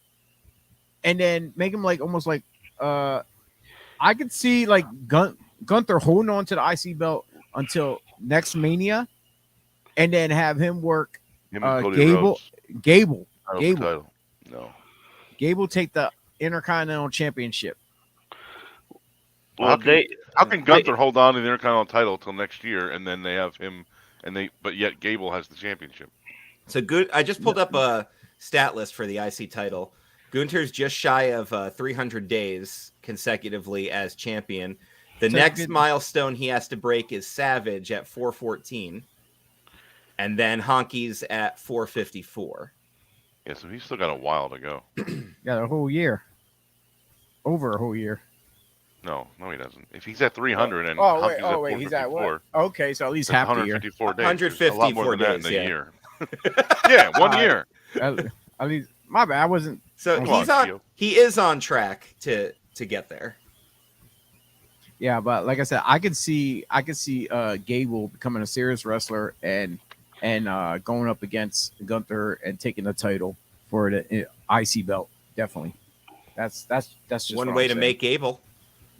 and then make him almost like I could see Gunther holding on to the IC belt until next Mania, and then have him work Gable. No. Gable take the Intercontinental Championship. Well, how can Gunther hold on to the Intercontinental title until next year, and then they have him, but yet Gable has the championship? So good. I just pulled up a stat list for the IC title. Gunther's just shy of 300 days consecutively as champion. The next milestone he has to break is Savage at 414, and then Honky's at 454. Yeah, so he's still got a while to go. Yeah, a whole year. Over a whole year. No, he doesn't. If he's at 300 and wait, he's at what? Okay, so at least half the year. 154 days. 154 a lot more than days that in a year. Yeah, 1 year. At least, my bad. I wasn't So he is on track to get there. Yeah, but like I said, I could see Gable becoming a serious wrestler and going up against Gunther and taking the title for the IC belt. Definitely, that's just one way to make Gable.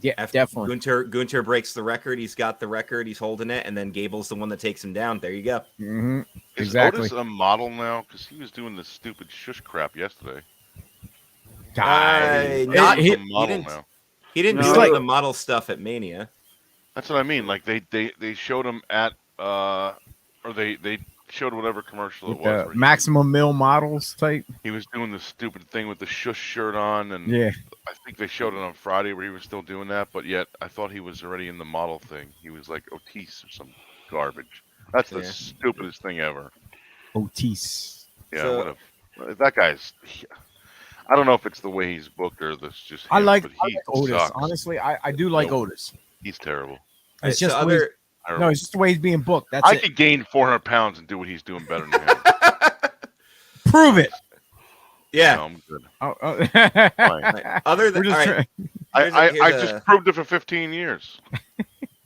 Yeah, after definitely. Gunther breaks the record. He's got the record. He's holding it, and then Gable's the one that takes him down. There you go. Mm-hmm. Is Exactly. Otis a model now? Because he was doing this stupid shush crap yesterday. He didn't do the model stuff at Mania. That's what I mean. Like they showed him at or they showed whatever commercial it was. Maximum Mill models type. He was doing this stupid thing with the shush shirt on, and I think they showed it on Friday where he was still doing that. But yet I thought he was already in the model thing. He was like Otis or some garbage. That's the stupidest thing ever. Otis. Yeah, so, that guy's. I don't know if it's the way he's booked or this just. Him, I like Otis. Sucks. Honestly, I do like Otis. He's terrible. It's just it's just the way he's being booked. That's I could gain 400 pounds and do what he's doing better than him. Prove it. Yeah. No, I'm good. Other than I just proved it for 15 years.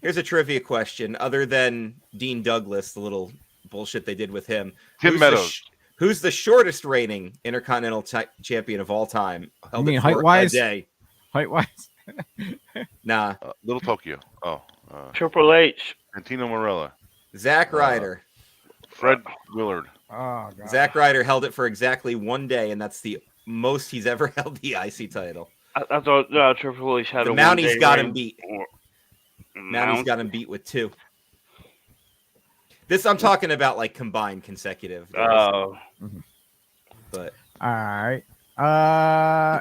Here's a trivia question. Other than Dean Douglas, the little bullshit they did with him, Tim Meadows. Who's the shortest reigning Intercontinental champion of all time? You mean height-wise? Height-wise? Nah. Little Tokyo. Oh. Triple H. Santino Marella. Zack Ryder. Fred Willard. Oh, God. Zack Ryder held it for exactly 1 day, and that's the most he's ever held the IC title. I thought Triple H had the a Mounties got him beat. Mounties got him beat with 2. This I'm talking about like combined consecutive. Oh. But all right. I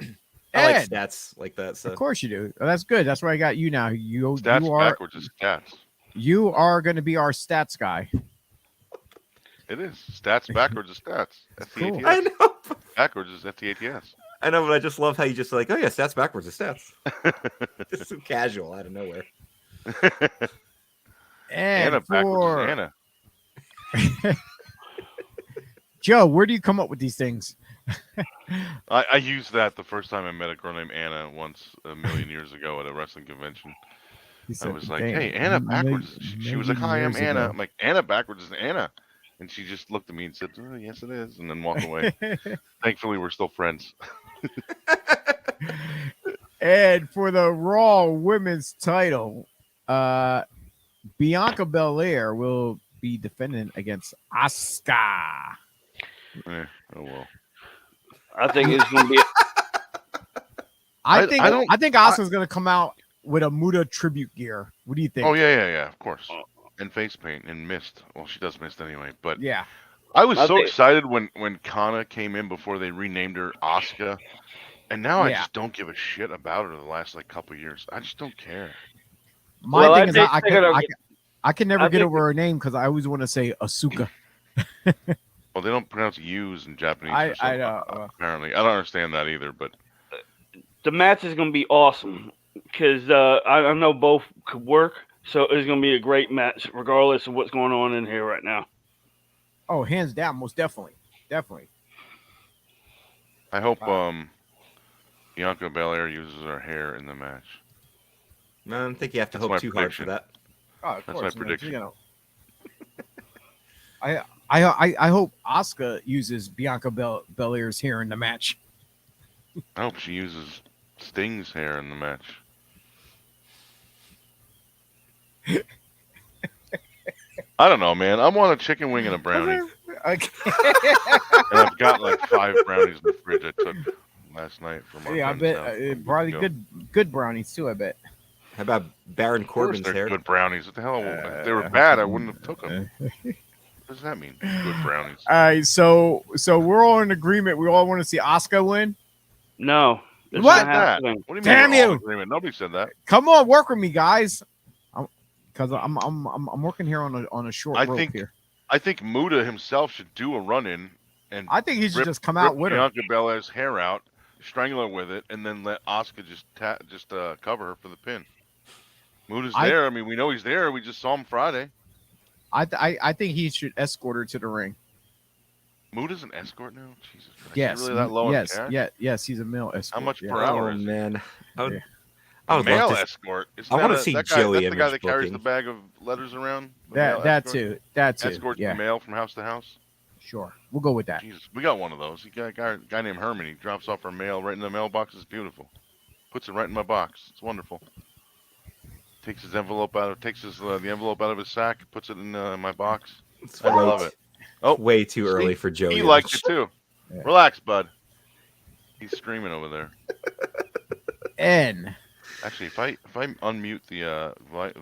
like stats like that. So of course you do. Oh, that's good. That's why I got you now. You are backwards is stats. You are going to be our stats guy. It is stats backwards is stats. Cool. I know. Backwards is FTATS. I know, but I just love how you just like, oh yeah, stats backwards is stats. Just so casual out of nowhere. And Anna backwards is Anna. Joe, where do you come up with these things? I used that the first time I met a girl named Anna once a million years ago at a wrestling convention. I was like, hey, Anna backwards. She was like, hi, I'm Anna. I'm like, Anna backwards is Anna. And she just looked at me and said, oh, yes, it is. And then walked away. Thankfully, we're still friends. And for the Raw Women's title, Bianca Belair will be defending against Asuka. Oh well. I think it's gonna be. I think Asuka's gonna come out with a Muta tribute gear. What do you think? Oh yeah, of course. And face paint and mist. Well, she does mist anyway. But yeah, I was so excited when Kana came in before they renamed her Asuka, and now I just don't give a shit about her the last couple of years. I just don't care. My thing is, I can never get over her name because I always want to say Asuka. Well, they don't pronounce U's in Japanese. I know. Apparently, I don't understand that either. But the match is going to be awesome because I know both could work. So it's going to be a great match, regardless of what's going on in here right now. Oh, hands down, most definitely. I hope Bianca Belair uses her hair in the match. I don't think you have to hope too hard for that. Oh, of That's course, my prediction. You know. I hope Asuka uses Bianca Belair's hair in the match. I hope she uses Sting's hair in the match. I don't know, man. I want a chicken wing and a brownie. Okay. And I've got 5 brownies in the fridge I took last night from our I bet probably good brownies too. I bet. How about Baron Corbin's hair? Good brownies. What the hell? If they were bad, I wouldn't have took them. What does that mean? Good brownies. All right, so we're all in agreement. We all want to see Asuka win. No. What? What do you mean? Damn you! Nobody said that. Come on, work with me, guys. Because I'm working here on a short rope here. I think Muta himself should do a run-in, and I think he should just come out with Bianca Belair's hair out, strangle her with it, and then let Asuka just cover her for the pin. Muta's there. I mean, we know he's there. We just saw him Friday. I think he should escort her to the ring. Muda's an escort now? Jesus Christ. Yes. Really that low yes. on cash? Yes. He's a male escort. How much yeah. per hour is man. I would, Yeah. I would male love to. escort. Isn't I want to that see that guy, Joey that's the guy Image that carries booking. the bag of letters around? The That escort? too. Escorts yeah. the mail from house to house? Sure. We'll go with that. Jesus, we got one of those. You got a guy named Herman. He drops off our mail right in the mailbox. It's beautiful. Puts it right in my box. It's wonderful. Takes the envelope out of his sack. Puts it in my box. I love it. Oh, way too early for Joey. He liked it too. Yeah. Relax, bud. He's screaming over there. And actually, if I unmute the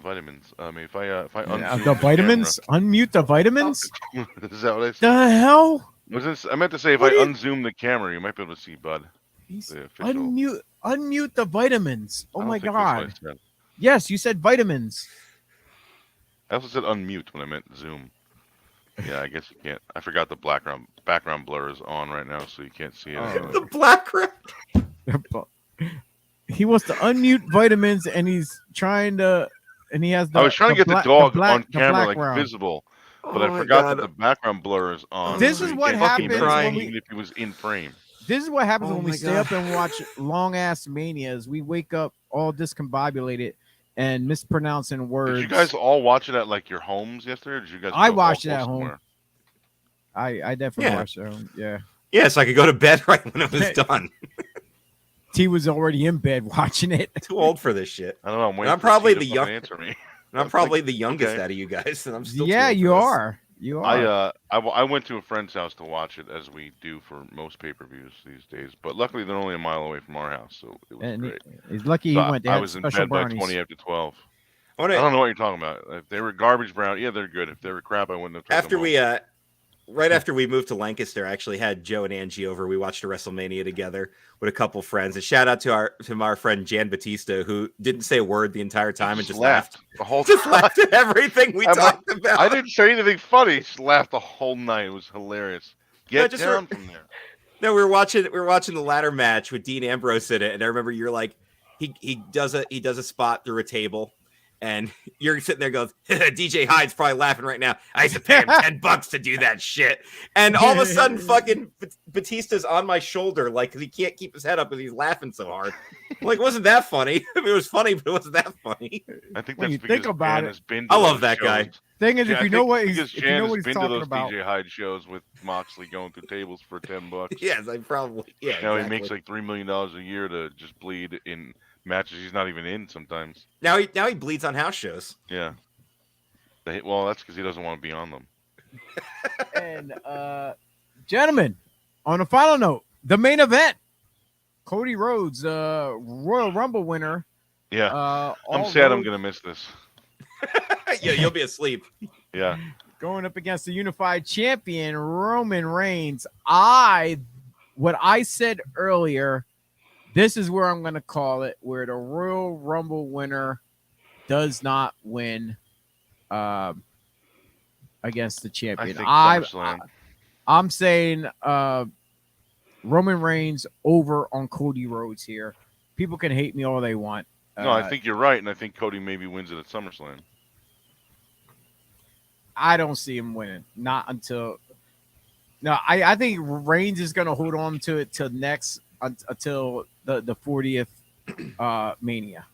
vitamins, if I unmute the vitamins, unmute the vitamins. Is that what I said? The hell? I meant to say if I unzoom the camera, you might be able to see Bud. Unmute the vitamins. Oh my God! That's what I said. Yes, you said vitamins. I also said unmute when I meant zoom. Yeah, I guess you can't. I forgot the background blur is on right now, so you can't see it. The background. He wants to unmute vitamins, and he's trying to, and he has. I was trying to get the dog on camera, like visible, but I forgot that the background blur is on. This is what happens even if he was in frame. This is what happens when we stay up and watch long ass manias. We wake up all discombobulated and mispronouncing words. Did you guys all watch it at like your homes yesterday? Or did you guys? I watched it at home. I definitely watched it at home. Yeah. Yeah, so I could go to bed right when it was done. T was already in bed watching it. Too old for this shit. I don't know. I'm probably the youngest out of you guys, and I'm still. Yeah, you are. You are. I went to a friend's house to watch it, as we do for most pay-per-views these days. But luckily, they're only a mile away from our house, so it was great. He's lucky he went. I was in bed by 20 after 12. I don't know what you're talking about. If they were garbage brown, yeah, they're good. If they were crap, I wouldn't have. Right after we moved to Lancaster, I actually had Joe and Angie over. We watched a WrestleMania together with a couple friends. And shout out to our friend Jan Batista, who didn't say a word the entire time and just laughed the whole time. Just laughed at everything we talked about. I didn't say anything funny. Just laughed the whole night. It was hilarious. Get down from there. No, we were watching the ladder match with Dean Ambrose in it, and I remember you're like, he does a spot through a table. And you're sitting there goes, DJ Hyde's probably laughing right now. I used to pay him $10 to do that shit. And all of a sudden, fucking Batista's on my shoulder, like, because he can't keep his head up because he's laughing so hard. Like, wasn't that funny? I mean, it was funny, but it wasn't that funny. I think when that's you think about it. I love that guy. Thing is, if you know what he's talking talking about. DJ Hyde shows with Moxley going through tables for $10. Yes, I probably. Yeah. Now he makes like $3 million a year to just bleed in matches he's not even in sometimes. Now he bleeds on house shows. Yeah. Well, that's because he doesn't want to be on them. And gentlemen, on a final note, the main event, Cody Rhodes, Royal Rumble winner. Yeah. I'm sad I'm gonna miss this. Yeah, you'll be asleep. Yeah. Going up against the unified champion Roman Reigns. What I said earlier. This is where I'm going to call it, where the Royal Rumble winner does not win against the champion. I'm saying Roman Reigns over on Cody Rhodes here. People can hate me all they want. No, I think you're right, and I think Cody maybe wins it at SummerSlam. I don't see him winning. Not until... No, I think Reigns is going to hold on to it till until the 40th Mania.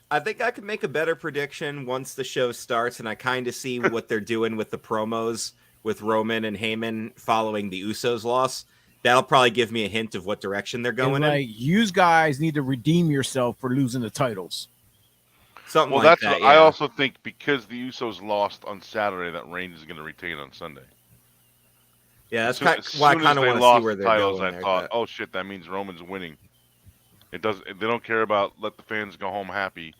I think I could make a better prediction once the show starts, and I kind of see what they're doing with the promos with Roman and Heyman following the Usos' loss. That'll probably give me a hint of what direction they're going in. You guys need to redeem yourself for losing the titles. Something like that. I also think because the Usos lost on Saturday, that Reigns is going to retain on Sunday. Yeah, that's why I kind of want to see where they're going. I thought, oh shit, that means Roman's winning. They don't care about let the fans go home happy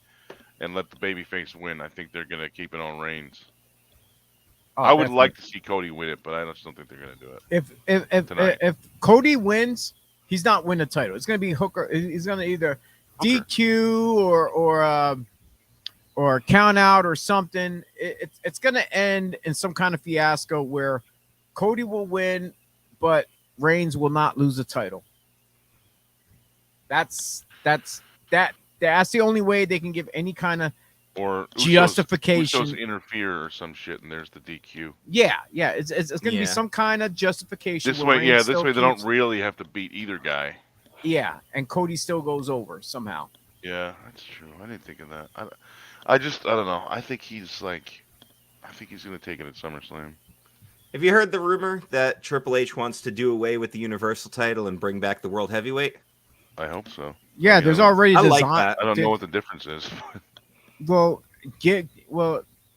and let the babyface win. I think they're gonna keep it on Reigns. I would like to see Cody win it, but I just don't think they're gonna do it. If Cody wins, he's not winning the title. It's gonna be Hooker. He's gonna either DQ or count out or something. It's gonna end in some kind of fiasco where Cody will win, but Reigns will not lose the title. That's the only way they can give any kind of Or justification. Usos interfere or some shit, and there's the DQ. Yeah. It's going to be some kind of justification. This way, they don't really have to beat either guy. Yeah, and Cody still goes over somehow. Yeah, that's true. I didn't think of that. I don't know. I think he's going to take it at SummerSlam. Have you heard the rumor that Triple H wants to do away with the Universal title and bring back the World Heavyweight? I hope so. Yeah, there's already I design. like that. I don't know what the difference is. Well, they're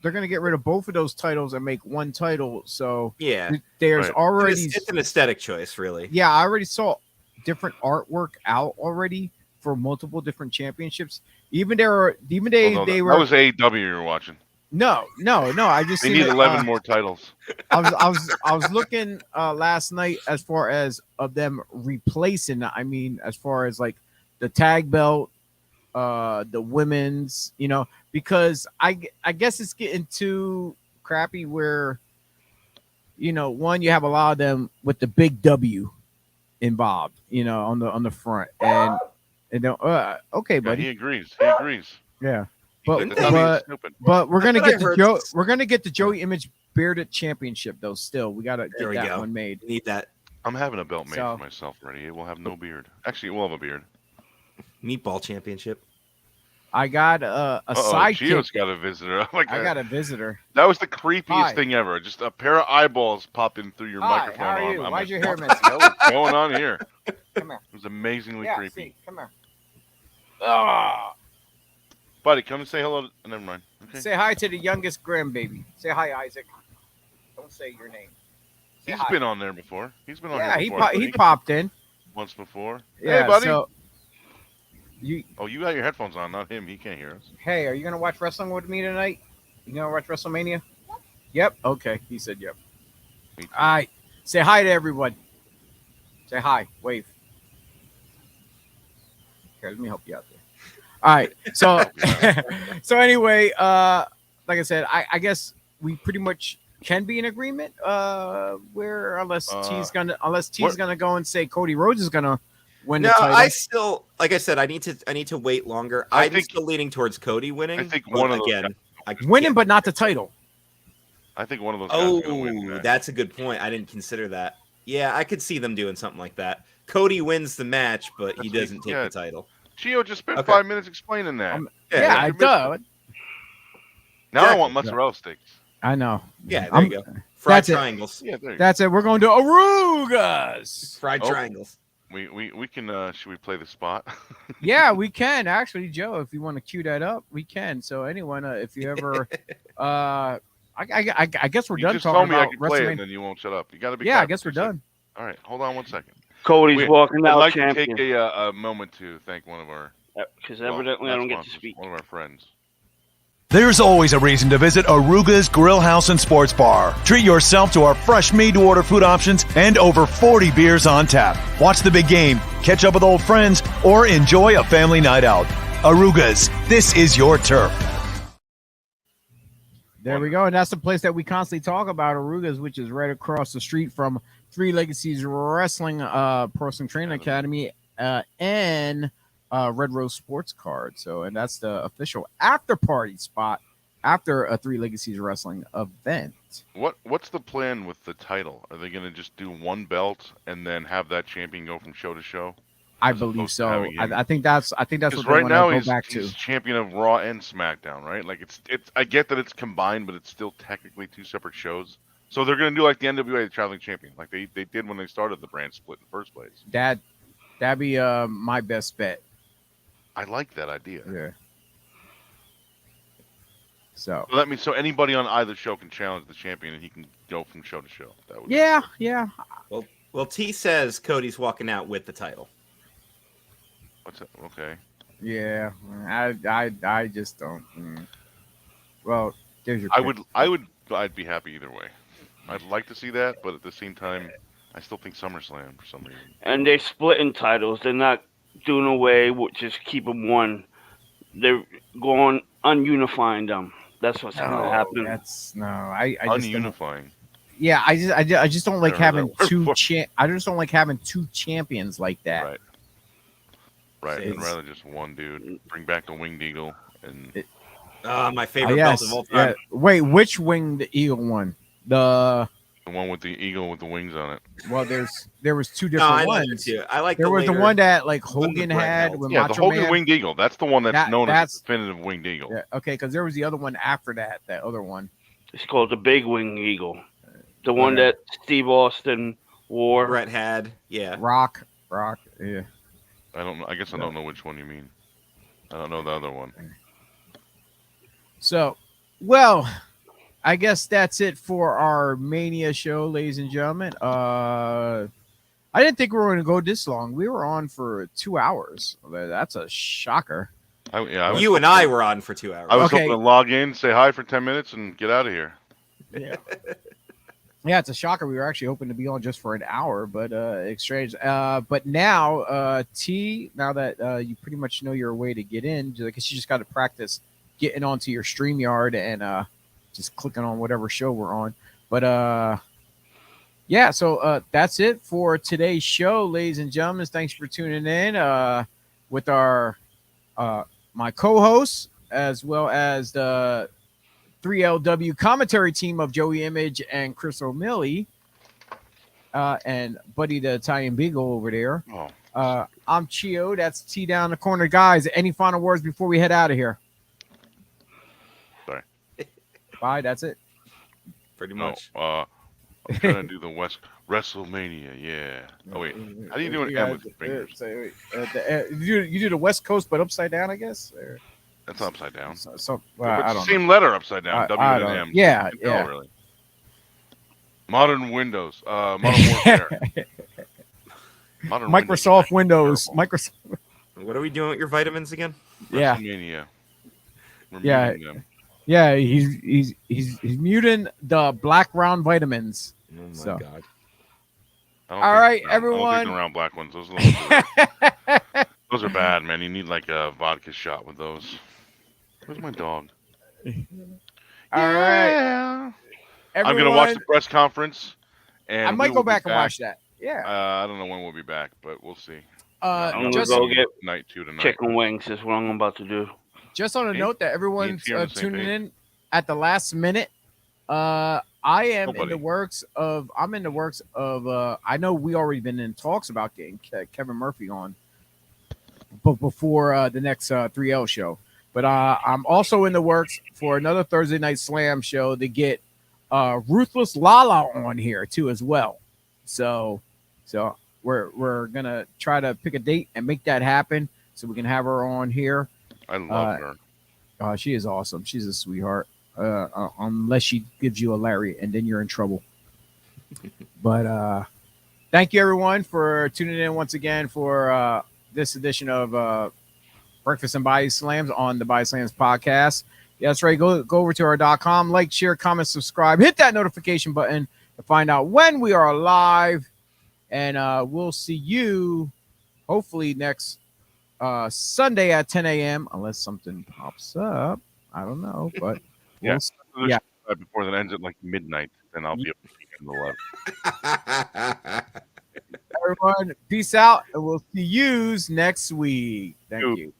going to get rid of both of those titles and make one title. So yeah, there's already it's an aesthetic choice, really. Yeah, I already saw different artwork out already for multiple different championships. They were. That was AEW you were watching. No. I just they need 11 more titles. I was looking last night as far as of them replacing. I mean, as far as like the tag belt, the women's, because I guess it's getting too crappy where, one, you have a lot of them with the big W involved, on the front, and okay, buddy. Yeah, he agrees. Yeah, but we're gonna get the Joey Image bearded championship though. Still, we gotta get that one made. We need that. I'm having a belt made for myself already. It will have no beard. Actually, it will have a beard. Meatball championship. I got a sidekick. Gio's got a visitor. I got a visitor. That was the creepiest thing ever. Just a pair of eyeballs popping through your microphone. How are you? Why'd your hair messy? What's going on here? Come here. It was amazingly creepy. See, come here. Buddy, come and say hello. Never mind. Okay. Say hi to the youngest grandbaby. Say hi, Isaac. Don't say your name. He's been on there before. He's been on here before. Yeah, he popped in. Once before. Yeah, hey, buddy. So you got your headphones on, not him. He can't hear us. Hey, are you going to watch wrestling with me tonight? You going to watch WrestleMania? Yep. Okay. He said yep. All right. Say hi to everyone. Say hi. Wave. Here, let me help you out there. All right. So, so anyway, like I said, I guess we pretty much can be in agreement. Where unless T's gonna go and say Cody Rhodes is gonna win the title. I still, like I said, I need to wait longer. I'm still leaning towards Cody winning. I think one of those winning, but not the title. I think one of those. Guys win that's a good point. I didn't consider that. Yeah, I could see them doing something like that. Cody wins the match, but he doesn't take the title. Gio just spent 5 minutes explaining that. I do. Now I want mozzarella sticks. I know. Yeah, there you go. Fried triangles. Yeah, there you That's it. We're going to Arugas. Fried triangles. We can. Should we play the spot? Yeah, we can actually, Joe. If you want to cue that up, we can. So anyone, if you ever, I guess we're done just talking told me about I can play it, WrestleMania. and then you won't shut up. You got to be. Yeah, I guess we're done. All right, hold on 1 second. Cody's walking out. I'd like champion. to take a moment to thank one of our. Because evidently I don't get to speak. One of our friends. There's always a reason to visit Aruga's Grill House and Sports Bar. Treat yourself to our fresh made-to-order food options and over 40 beers on tap. Watch the big game, catch up with old friends, or enjoy a family night out. Aruga's, this is your turf. There we go. And that's the place that we constantly talk about, Aruga's, which is right across the street from Three Legacies Wrestling Personal Training Academy and Red Rose Sports Card. So, and that's the official after party spot after a Three Legacies Wrestling event. What's the plan with the title? Are they going to just do one belt and then have that champion go from show to show? I believe so. I think that's what they right now go back to. He's champion of Raw and SmackDown, right? Like it's. I get that it's combined, but it's still technically two separate shows. So they're going to do like the NWA, the traveling champion, like they did when they started the brand split in the first place. That'd be my best bet. I like that idea. Yeah. So anybody on either show can challenge the champion, and he can go from show to show. Yeah. Well, T says Cody's walking out with the title. What's that? Okay. Yeah, I just don't. Well, there's your. I'd be happy either way. I'd like to see that, but at the same time, I still think SummerSlam for some reason. And they're splitting titles. They're not doing away with just keeping one. They're going ununifying them. That's what's happening. I just ununifying. Yeah, I just don't like having two. I just don't like having two champions like that. Right. I'd rather just one dude. Bring back the Winged Eagle and My favorite belt of all time. Yeah. Wait, which winged eagle one? The one with the eagle with the wings on it. Well, there was two different ones. I like there was the one that like Hogan had with Macho the Hogan Man. winged eagle. That's the one that's known as the definitive winged eagle. Yeah, okay, because there was the other one after that other one. It's called the Big Wing Eagle. The one that Steve Austin wore. Bret had, yeah. Rock, yeah. I don't know. I guess I don't know which one you mean. I don't know the other one. So, well, I guess that's it for our Mania show, ladies and gentlemen. I didn't think we were going to go this long. We were on for 2 hours. That's a shocker. You and I were on for 2 hours. I was hoping to log in, say hi for 10 minutes, and get out of here. Yeah. Yeah, it's a shocker. We were actually hoping to be on just for an hour, but it's strange. But now, T, now that you pretty much know your way to get in, I guess you just got to practice getting onto your StreamYard and just clicking on whatever show we're on. But yeah, so that's it for today's show, ladies and gentlemen. Thanks for tuning in with our my co-hosts as well as the 3LW commentary team of Joey Image and Chris O'Malley and Buddy the Italian Beagle over there. I'm Chio. That's T down the corner. Guys, any final words before we head out of here? Sorry. Bye. That's it. Pretty much. I'm trying to do the WrestleMania. Yeah. Oh, wait. How do you do an M with the fingers? You do the West Coast, but upside down, I guess? Or? That's upside down. I don't same know. letter upside down. W and M. Yeah, yeah. Really. Modern Windows. Modern Warfare. Modern Microsoft Windows. Microsoft. What are we doing with your vitamins again? Yeah. WrestleMania. We're muting them. Yeah, he's muting the black round vitamins. Oh my god. All right, everyone. I don't think the round black ones. Those are bad, man. You need like a vodka shot with those. Where's my dog? All right. Everyone, I'm gonna watch the press conference, and I might go back and watch that. Yeah. I don't know when we'll be back, but we'll see. I'm gonna go get chicken wings. Is what I'm about to do. Just on a note that everyone's tuning in at the last minute. I am in the works of. I know we already been in talks about getting Kevin Murphy on, but before the next 3L show. But I'm also in the works for another Thursday Night Slam show to get Ruthless Lala on here too as well. So we're gonna try to pick a date and make that happen so we can have her on here. I love her. She is awesome. She's a sweetheart. Unless she gives you a Larry, and then you're in trouble. But thank you everyone for tuning in once again for this edition of Breakfast and BodySlams on the BodySlams podcast. Yeah, that's right. Go over to our .com, like, share, comment, subscribe, hit that notification button to find out when we are live, and we'll see you hopefully next Sunday at 10 a.m. unless something pops up. I don't know, but yeah. Before that ends at like midnight, then I'll be able to begin the 11. Everyone, peace out, and we'll see you next week. Thank you.